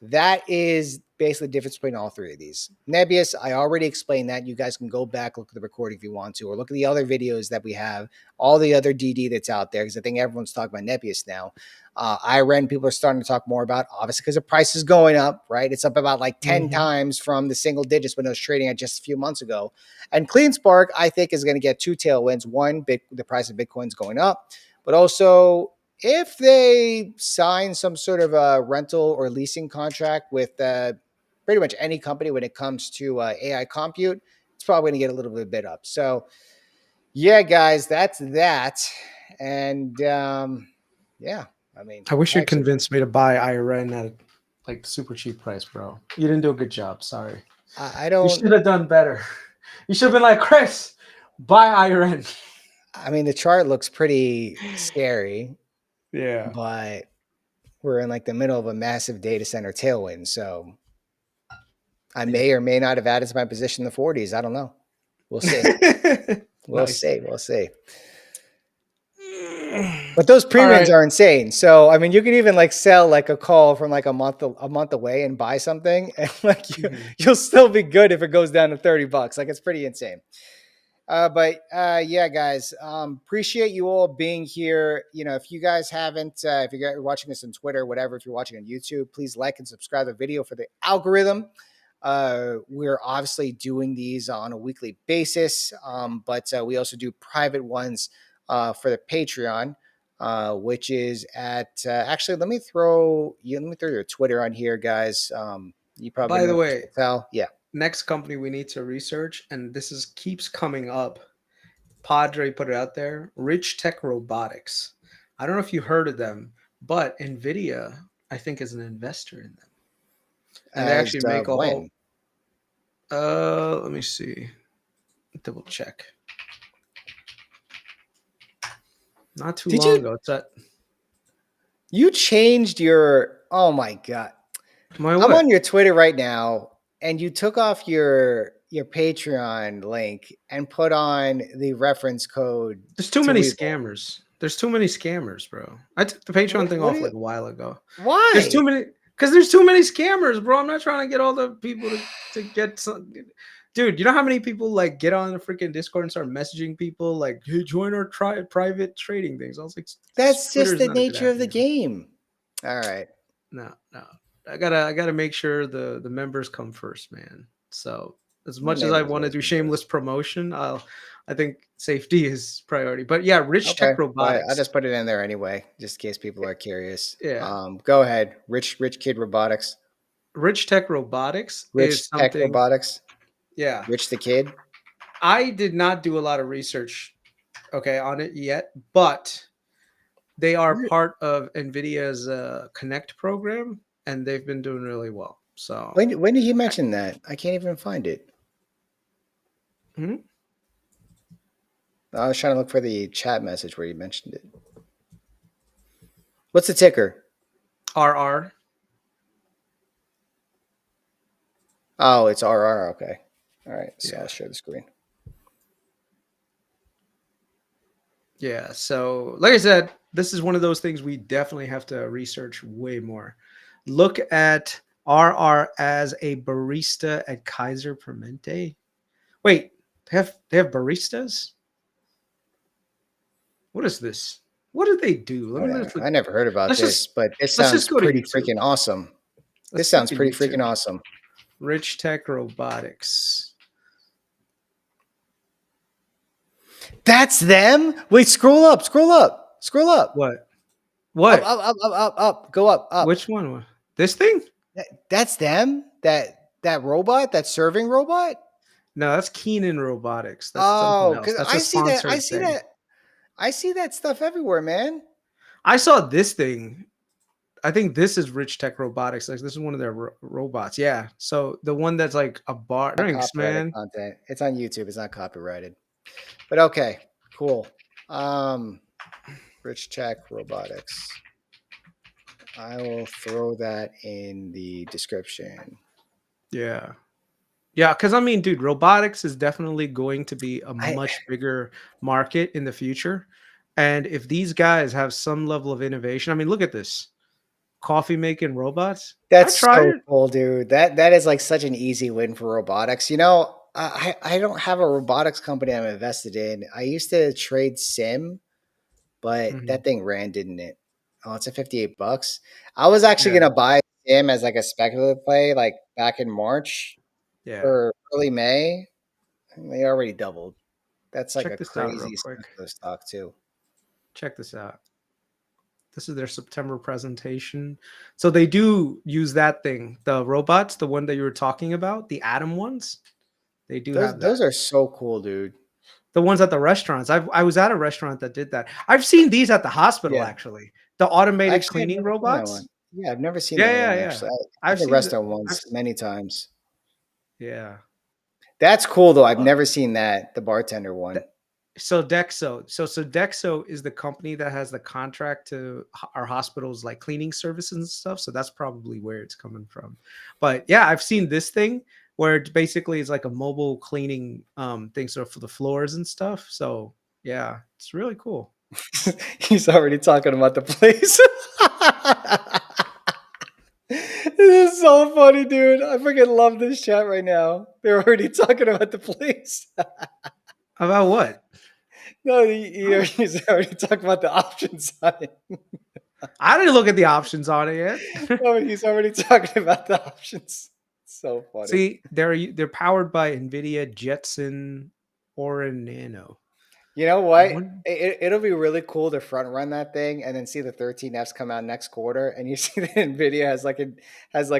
That is basically the difference between all three of these. Nebius, I already explained that. You guys can go back, look at the recording if you want to, or look at the other videos that we have, all the other DD that's out there, because I think everyone's talking about Nebius now. IREN, people are starting to talk more about, obviously, because the price is going up, right? It's up about like 10 times from the single digits when it was trading at just a few months ago. And CleanSpark, I think, is going to get two tailwinds. One, the price of Bitcoin's going up, but also if they sign some sort of a rental or leasing contract with pretty much any company when it comes to AI compute, it's probably going to get a little bit up. So, yeah, guys, that's that. And yeah, I mean, I wish you convinced me to buy IREN at like super cheap price, bro. You didn't do a good job. Sorry. I don't. You should have done better. You should have been like, Chris, buy IREN. I mean, the chart looks pretty scary. Yeah. But we're in like the middle of a massive data center tailwind. So I may or may not have added to my position in the 40s. I don't know. We'll see. We'll see. We'll see. But those premiums are insane. So I mean, you can even like sell like a call from like a month away and buy something, and like you'll still be good if it goes down to $30. Like it's pretty insane. But yeah, guys, appreciate you all being here. You know, if you guys haven't, if you're watching this on Twitter, whatever, if you're watching on YouTube, please like and subscribe to the video for the algorithm. We're obviously doing these on a weekly basis, but we also do private ones for the Patreon, which is at actually. Let me throw your Twitter on here, guys. You probably by the way, tell, yeah. Next company we need to research, and this keeps coming up. Padre put it out there. Richtech Robotics. I don't know if you heard of them, but NVIDIA, I think, is an investor in them, and they actually make a whole. Let me see. Double check. Not too long ago. It's that. You changed your. Oh my god! I'm on your Twitter right now. And you took off your Patreon link and put on the reference code. There's too many scammers. There's too many scammers, bro. I took the Patreon thing off like a while ago. Why? There's too many. Because there's too many scammers, bro. I'm not trying to get all the people to get some. Dude, you know how many people like get on the freaking Discord and start messaging people like, "Hey, join our private trading things." I was like, "That's just the nature of the game." All right. No. I gotta make sure the members come first, man. So as much as I want to do shameless promotion, I think safety is priority. But yeah, Richtech Robotics. I'll just put it in there anyway, just in case people are curious. Yeah. Go ahead, Rich Kid Robotics. Richtech Robotics. Richtech Robotics. Yeah. Rich the Kid. I did not do a lot of research, on it yet, but they are part of NVIDIA's Connect program. And they've been doing really well. So when did you mention that? I can't even find it. I was trying to look for the chat message where you mentioned it. What's the ticker? RR. Oh, it's RR. Okay. All right. So I'll share the screen. Yeah. So like I said, this is one of those things we definitely have to research way more. Look at RR as a barista at Kaiser Permanente. Wait, they have baristas? What is this? What do they do? I never heard about this, but this sounds pretty freaking awesome. This sounds pretty freaking awesome. Richtech Robotics. That's them? Wait, scroll up. What? Up. Go up. Which one? This thing? That's them? That robot? That serving robot? No, that's Keenan Robotics. That's because I see that. I see that stuff everywhere, man. I saw this thing. I think this is Richtech Robotics. Like this is one of their robots. Yeah. So the one that's like a bar. Thanks, man. Content. It's on YouTube. It's not copyrighted. But okay, cool. Richtech Robotics. I will throw that in the description. Yeah. Yeah, because I mean, dude, robotics is definitely going to be a much bigger market in the future. And if these guys have some level of innovation, I mean, look at this. coffee making robots. I That's tried so it. cool, dude. That is like such an easy win for robotics. I don't have a robotics company I'm invested in. I used to trade sim, but Mhm. that thing ran, didn't it? Oh, it's at $58. I was actually Yeah, gonna buy sim as like a speculative play, like back in March yeah. or early May. They already doubled. That's like Check a this out real crazy quick. speculative stock too. Check this out. This is their September presentation. So they do use that thing, the robots, the one that you were talking about, the Atom ones. They do Those have that. those are so cool, dude. The ones at the restaurants. I was at a restaurant that did that. I've seen these at the hospital Yeah. actually. The automated Actually, I've cleaning never seen that robots. one. Yeah, I've never seen Yeah, that yeah, one yeah. actually. I've I've seen the seen the restaurant I've ones many times. yeah. That's cool though. I've Look, never seen that, the bartender one. th- so Dexo. So Dexo is the company that has the contract to our hospitals like cleaning services and stuff. So that's probably where it's coming from. But yeah, I've seen this thing where it basically is like a mobile cleaning thing so for the floors and stuff. So yeah, it's really cool. He's already talking about the place. This is so funny, dude. I freaking love this chat right now. They're already talking about the place. About what? No, Oh, he's already talking about the options on it. I didn't look at the options on it yet. No, he's already talking about the options. So funny. See, they're powered by NVIDIA Jetson Orin Nano. You know I what? wonder, It'll be really cool to front run that thing and then see the 13Fs come out next quarter, and you see that Nvidia has like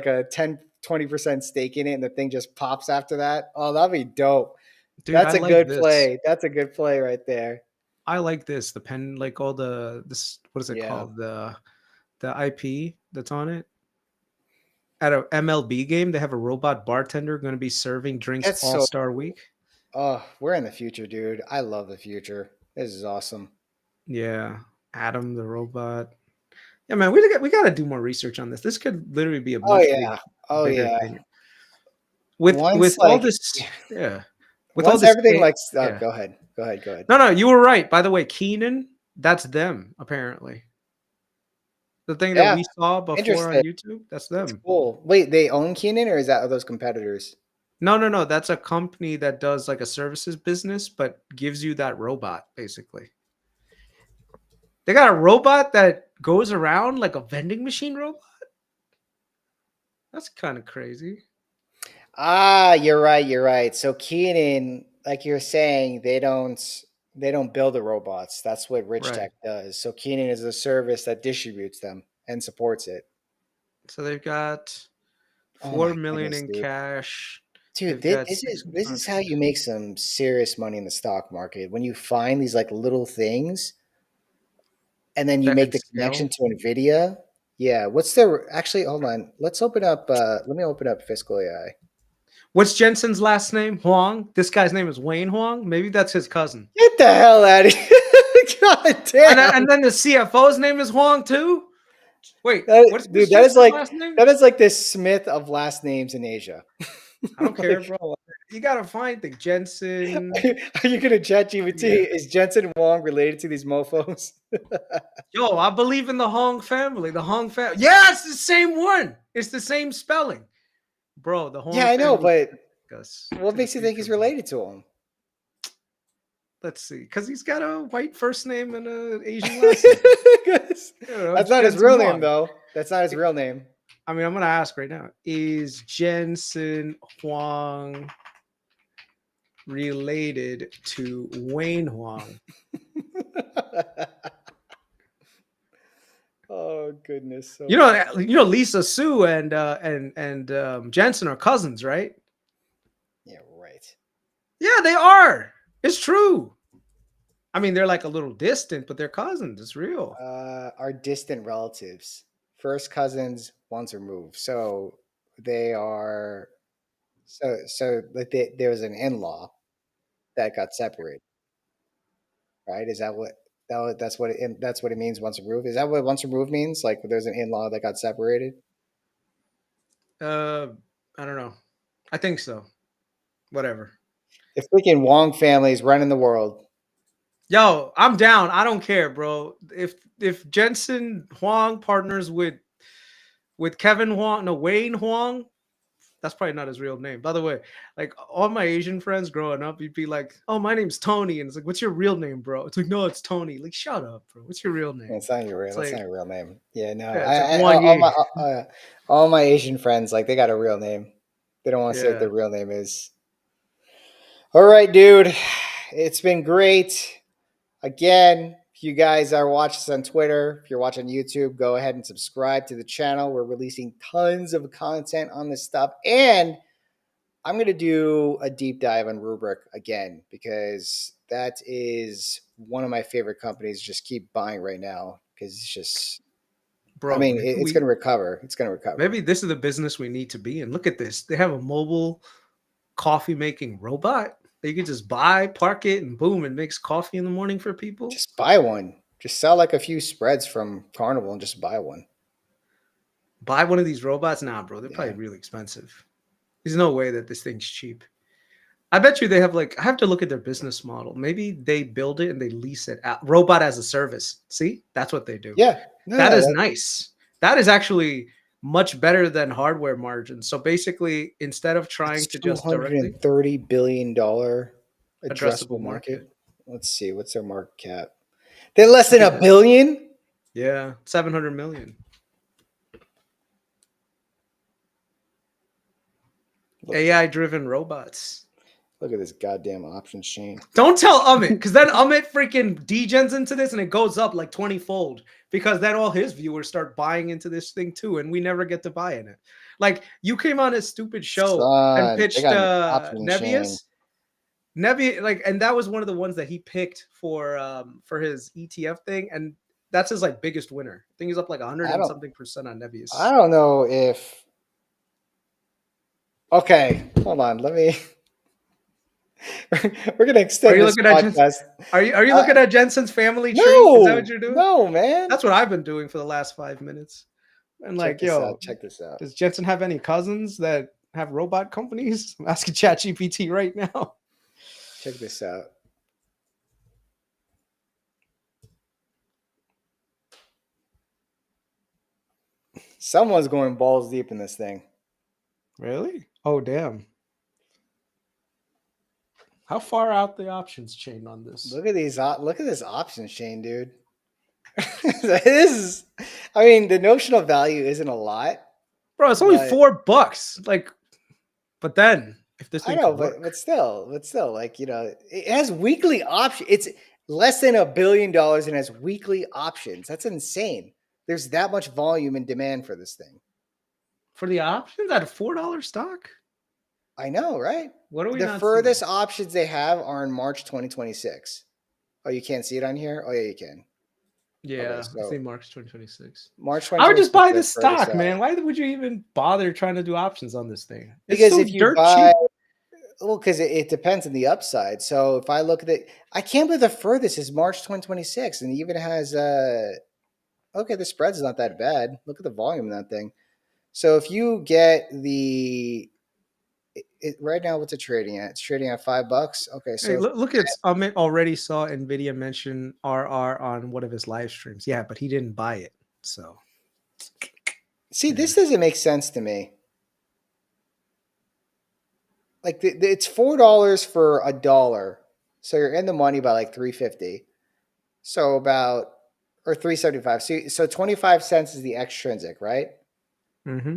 a 10-20% stake in it, and the thing just pops after that. Oh, that'd be dope. dude, I That's a like good this. play. That's a good play right there. I like this. The pen, like all the this, what is it Yeah, called? The IP that's on it. At a MLB game, they have a robot bartender going to be serving drinks that's all so. Star Week. Oh, we're in the future, dude. I love the future. This is awesome. Yeah, Adam the robot. Yeah, man, we got to do more research on this. This could literally be a Oh much yeah. Oh bigger yeah. thing. With Once all like this, yeah, with all once this, everything like yeah. go ahead. Go ahead. Go ahead. No, you were right. By the way, Keenan, that's them apparently. The thing that Yeah. we saw before on Interesting. YouTube, that's That's them. cool. Wait, they own Keenan, or is that those competitors? No. That's a company that does like a services business, but gives you that robot basically. They got a robot that goes around like a vending machine robot. That's kind of crazy. Ah, you're right. You're right. So Keenan, like you're saying, they don't build the robots. That's what Right. Richtech does. So Keenan is a service that distributes them and supports it. So they've got Oh 4 my million goodness, in dude. cash. Dude, They've this, got this is 6 this is how you make some serious money in the stock market. When you find these like little things and then you that make can the connection scale. to Nvidia. Yeah, what's their actually hold on. Let me open up Fiscal AI. What's Jensen's last name? Huang. This guy's name is Wayne Huang. Maybe that's his cousin. Get the hell out of here. God And then, damn. and then the CFO's name is Huang too. Wait, what's Dude, Jensen's last name? that is like the Smith of last names in Asia. I don't care, Like, bro. You gotta find the Jensen. are you gonna chat Yeah. GPT? Is Jensen Wong related to these mofo's? Yo, I believe in the Hong family. The Hong family. Yeah, it's the same one. It's the same spelling, bro. The Yeah, Hong I know, family but took us what to the makes you think future, he's bro. related to him? Let's see, because he's got a white first name and an Asian last name. You know, That's it's not his Jensen real name, Huang. though. That's not his real name. I mean, I'm gonna ask right now: is Jensen Huang related to Wayne Huang? Oh goodness, You so know, funny. Lisa Sue and Jensen are cousins, right? Yeah, right. Yeah, they are. It's true. I mean, they're like a little distant, but they're cousins. It's real. Are distant relatives, first cousins, once removed. So they are. So like there was an in-law that got separated, right? Is that what that's what it means? Once removed. Is that what once removed means? Like there's an in-law that got separated. Uh, I don't know. I think so. Whatever. The freaking Wong family is running the world. Yo, I'm down. I don't care, bro. If Jensen Huang partners with with Kevin Huang, no, Wayne Huang. That's probably not his real name. By the way, like all my Asian friends growing up, you'd be like, "Oh, my name's Tony," and it's like, "What's your real name, bro?" It's like, "No, it's Tony." Like, shut up, bro. What's your real name? It's not your real. It's That's not like, your real name. Yeah, no. yeah, it's like Wang Yi. All my Asian friends, like, they got a real name. They don't want to say what Yeah, their real name is. All right, dude. It's been great. Again, if you guys are watching us on Twitter, if you're watching YouTube, go ahead and subscribe to the channel. We're releasing tons of content on this stuff. And I'm going to do a deep dive on Rubrik again, because that is one of my favorite companies. Just keep buying right now, because it's just, I bro. mean, it's going to recover. It's going to recover. Maybe this is the business we need to be in. Look at this. They have a mobile coffee making robot that you can just buy, park it, and boom, it makes coffee in the morning for people. Just buy one. Just sell like a few spreads from Carnival and just buy one. Buy one of these robots? Nah, bro. They're probably Yeah. really expensive. There's no way that this thing's cheap. I bet you they have like, I have to look at their business model. Maybe they build it and they lease it out. Robot as a service. See, that's what they do. Yeah. No, That is nice. That is actually much better than hardware margins. So basically, instead of trying to just directly $230 billion addressable addressable market. Let's see. What's their market cap? They're less than $1 billion? Yeah, 700 million. AI-driven robots. Look at this goddamn options chain. Don't tell Amit, because then Amit freaking degens into this and it goes up like 20-fold, because then all his viewers start buying into this thing too, and we never get to buy in it. Like, you came on a stupid show and pitched Nebius. Nebius, like, and that was one of the ones that he picked for his ETF thing, and that's his like biggest winner. I think he's up like 100 and something percent on Nebius. I don't know if. Okay, hold on. Let me. We're gonna extend this podcast. Are you looking at Jensen's family tree? No, is that what you're doing? No, man. That's what I've been doing for the last 5 minutes. And like, check this out. Does Jensen have any cousins that have robot companies? I'm asking ChatGPT right now. Check this out. Someone's going balls deep in this thing. Really? Oh, damn. How far out the options chain on this? Look at these. Look at this options chain, dude. This is. I mean, the notional value isn't a lot, bro. It's only $4. Like, but then if this thing I know, but still, like, you know, it has weekly options. It's less than $1 billion and has weekly options. That's insane. There's that much volume and demand for this thing. For the options at a $4 stock? I know, right? What are we? The furthest options they have are in March 2026. Oh, you can't see it on here? Oh, yeah, you can. Yeah, okay, so I see March 2026. March 2026. I would just buy the stock, man. Why would you even bother trying to do options on this thing? Because if you buy, well, because it depends on the upside. So if I look at it, I can't believe the furthest is March 2026, and it even has okay, the spread's not that bad. Look at the volume in that thing. So if you get the right now, what's it trading at? It's trading at $5. Okay, so hey, look at Amit already saw Nvidia mention RR on one of his live streams. Yeah, but he didn't buy it. So see, this doesn't make sense to me. Like it's $4 for $1, so you're in the money by like $3.50. So about or $3.75. So 25 cents is the extrinsic, right? Mm-hmm.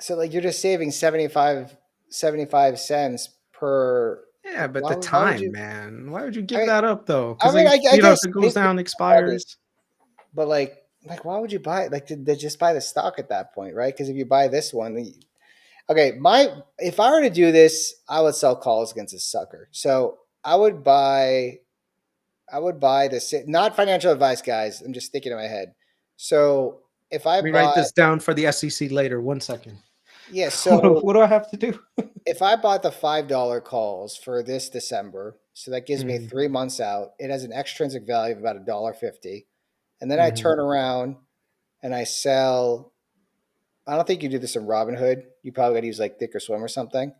So like you're just saving 75 cents per. Yeah, but the time, man. Why would you give that up though? I mean, like, I guess if it goes down, expires. But like why would you buy it? Like to just buy the stock at that point, right? Because if you buy this one, okay, if I were to do this, I would sell calls against this sucker. So I would buy this. Not financial advice, guys. I'm just sticking in my head. So if I write this down for the SEC later. 1 second. Yeah. So what do I have to do? If I bought the $5 calls for this December, so that gives me 3 months out. It has an extrinsic value of about $1.50, and then I turn around and I sell. I don't think you do this in Robinhood. You probably got to use like Thinkorswim or something.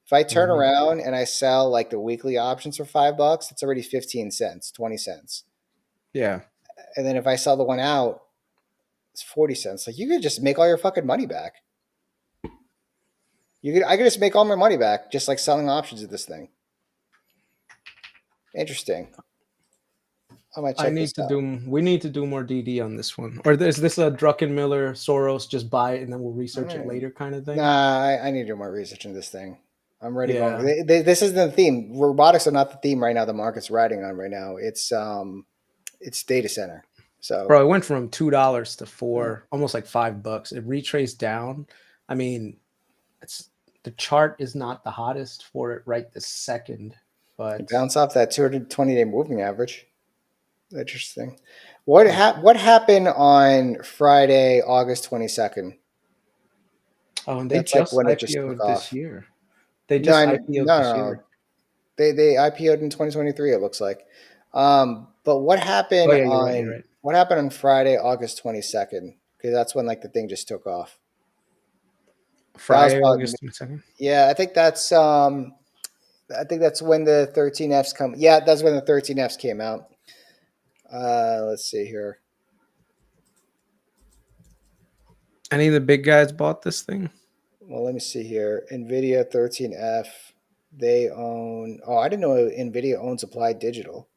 If I turn around and I sell like the weekly options for $5, it's already 15 cents, 20 cents. Yeah. And then if I sell the one out, It's 40 cents. Like you could just make all your fucking money back. I could just make all my money back just like selling options of this thing. Interesting. I might check this out. We need to do more DD on this one. Or is this a Druckenmiller, Soros, just buy it and then we'll research it later kind of thing? Nah, I need to do more research into this thing. I'm ready Yeah. going. This isn't the theme. Robotics are not the theme right now. The market's riding on right now. It's data center. So, bro, it went from $2 to $4, almost like $5. It retraced down. I mean, the chart is not the hottest for it right this second, but bounce off that 220-day moving average. Interesting. What happened on Friday, August 22nd? Oh, and they That's just like when it just took IPO'd this off. year. They just IPO'd this year. They IPO'd in 2023. It looks like. But what happened you're right. What happened on Friday, August 22nd? Because that's when like the thing just took off. Friday, August 22nd. Yeah, I think that's when the 13Fs come. Yeah, that's when the 13Fs came out. Let's see here. Any of the big guys bought this thing? Well, let me see here. NVIDIA 13F. They own. Oh, I didn't know NVIDIA owns Applied Digital.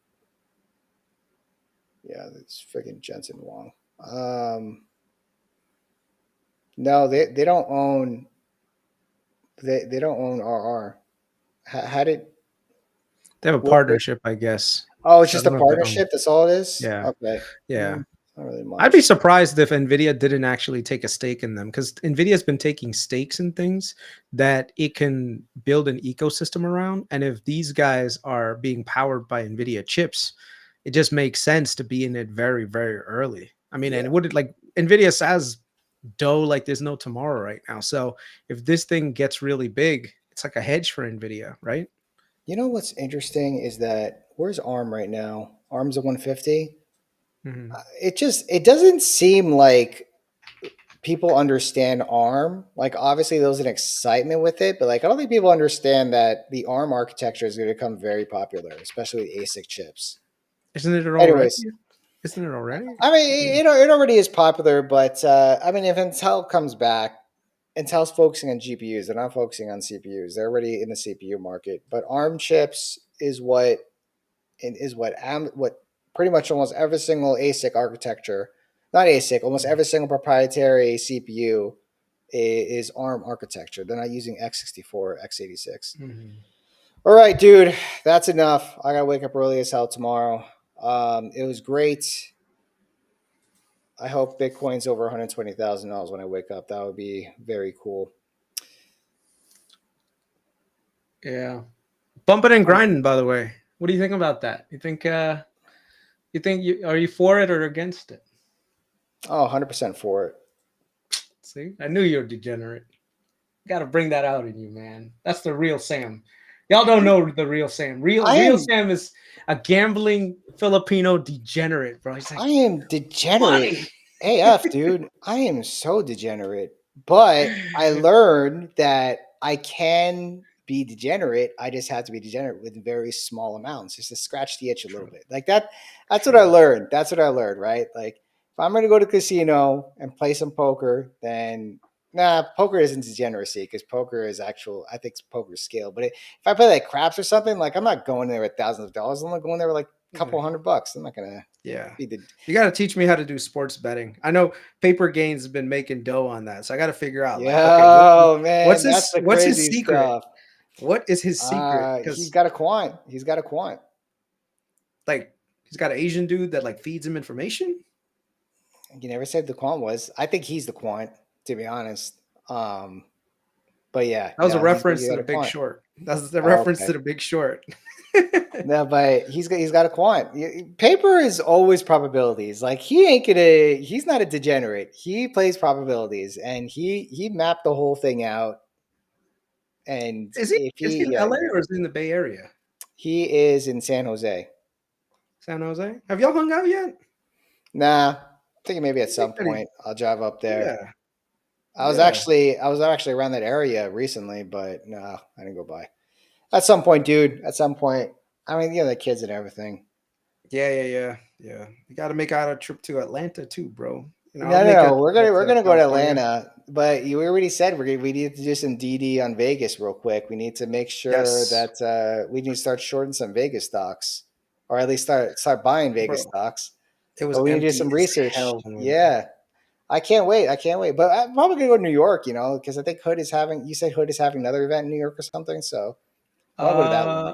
Yeah, that's freaking Jensen Huang. No, they don't own. They don't own RR. How did they have a partnership? I guess. Oh, it's just a partnership. That's all it is. Yeah. Okay. Yeah. Not really much. I'd be surprised if NVIDIA didn't actually take a stake in them, because NVIDIA's been taking stakes in things that it can build an ecosystem around. And if these guys are being powered by NVIDIA chips, it just makes sense to be in it very, very early. I mean, and it would like NVIDIA has dough like there's no tomorrow right now. So if this thing gets really big, it's like a hedge for NVIDIA, right? You know what's interesting is that where's ARM right now? ARM's at 150. Mm-hmm. It doesn't seem like people understand ARM. Like obviously there was an excitement with it, but like I don't think people understand that the ARM architecture is going to become very popular, especially with ASIC chips. Isn't it already? Anyways, isn't it already? I mean, it already is popular, but I mean, if Intel comes back, Intel's focusing on GPUs. They're not focusing on CPUs. They're already in the CPU market. But ARM chips is what pretty much almost every single ASIC architecture, not ASIC, almost every single proprietary CPU is ARM architecture. They're not using x64 or x86. Mm-hmm. All right, dude, that's enough. I gotta wake up early as hell tomorrow. It was great. I hope Bitcoin's over $120,000 when I wake up. That would be very cool. Yeah. Bumping and grinding, by the way. What do you think about that? You think are you for it or against it? Oh, 100% for it. See? I knew you were degenerate. Got to bring that out in you, man. That's the real Sam. Y'all don't know the real Sam. Real Sam is a gambling Filipino degenerate, bro. He's like, I am degenerate. AF, dude. I am so degenerate. But I learned that I can be degenerate. I just have to be degenerate with very small amounts, just to scratch the itch a little bit. Like that. That's what I learned. That's what I learned, right? Like if I'm going to go to casino and play some poker, then poker isn't degeneracy because poker is actual. I think poker is scale. But if I play like craps or something, like I'm not going there with thousands of dollars. I'm not going there with like a couple $100. I'm not gonna. Yeah, you got to teach me how to do sports betting. I know Paper Gains has been making dough on that, so I got to figure out. Man, what's his secret? Stuff. What is his secret? He's got a quant. Like he's got an Asian dude that like feeds him information. You never said the quant was. I think he's the quant, to be honest. But yeah, that was a reference to the Big Short. That's the reference to the Big Short. No, but he's got a quant. Paper is always probabilities. Like he's not a degenerate. He plays probabilities, and he mapped the whole thing out. And is he in LA or is he in the Bay Area? He is in San Jose. San Jose? Have y'all hung out yet? Nah, I'm thinking maybe at some point I'll drive up there. Yeah. I was actually around that area recently, but no, I didn't go by. At some point, dude. At some point. I mean, the kids and everything. Yeah. You got to make out a trip to Atlanta too, bro. You know, I'll No, no, make a no. We're trip gonna to go to California. Atlanta, but we already said we need to do some DD on Vegas real quick. We need to make sure Yes, that we need to start shorting some Vegas stocks, or at least start buying Vegas bro. stocks. It was But we need to do empty some as research. hell when we were there. Yeah, I can't wait. I can't wait. But I'm probably gonna go to New York. You know, because I think Hood is having. You said Hood is having another event in New York or something. So I'll go to that one. Uh,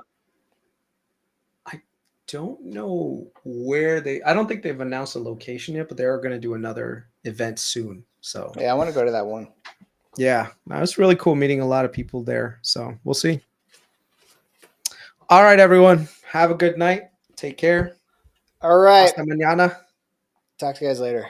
I don't know where they. I don't think they've announced a location yet, but they are going to do another event soon. So Yeah, I want to go to that one. yeah, that was really cool meeting a lot of people there. So we'll see. All right, everyone. Have a good night. Take care. All right. Hasta mañana. Talk to you guys later.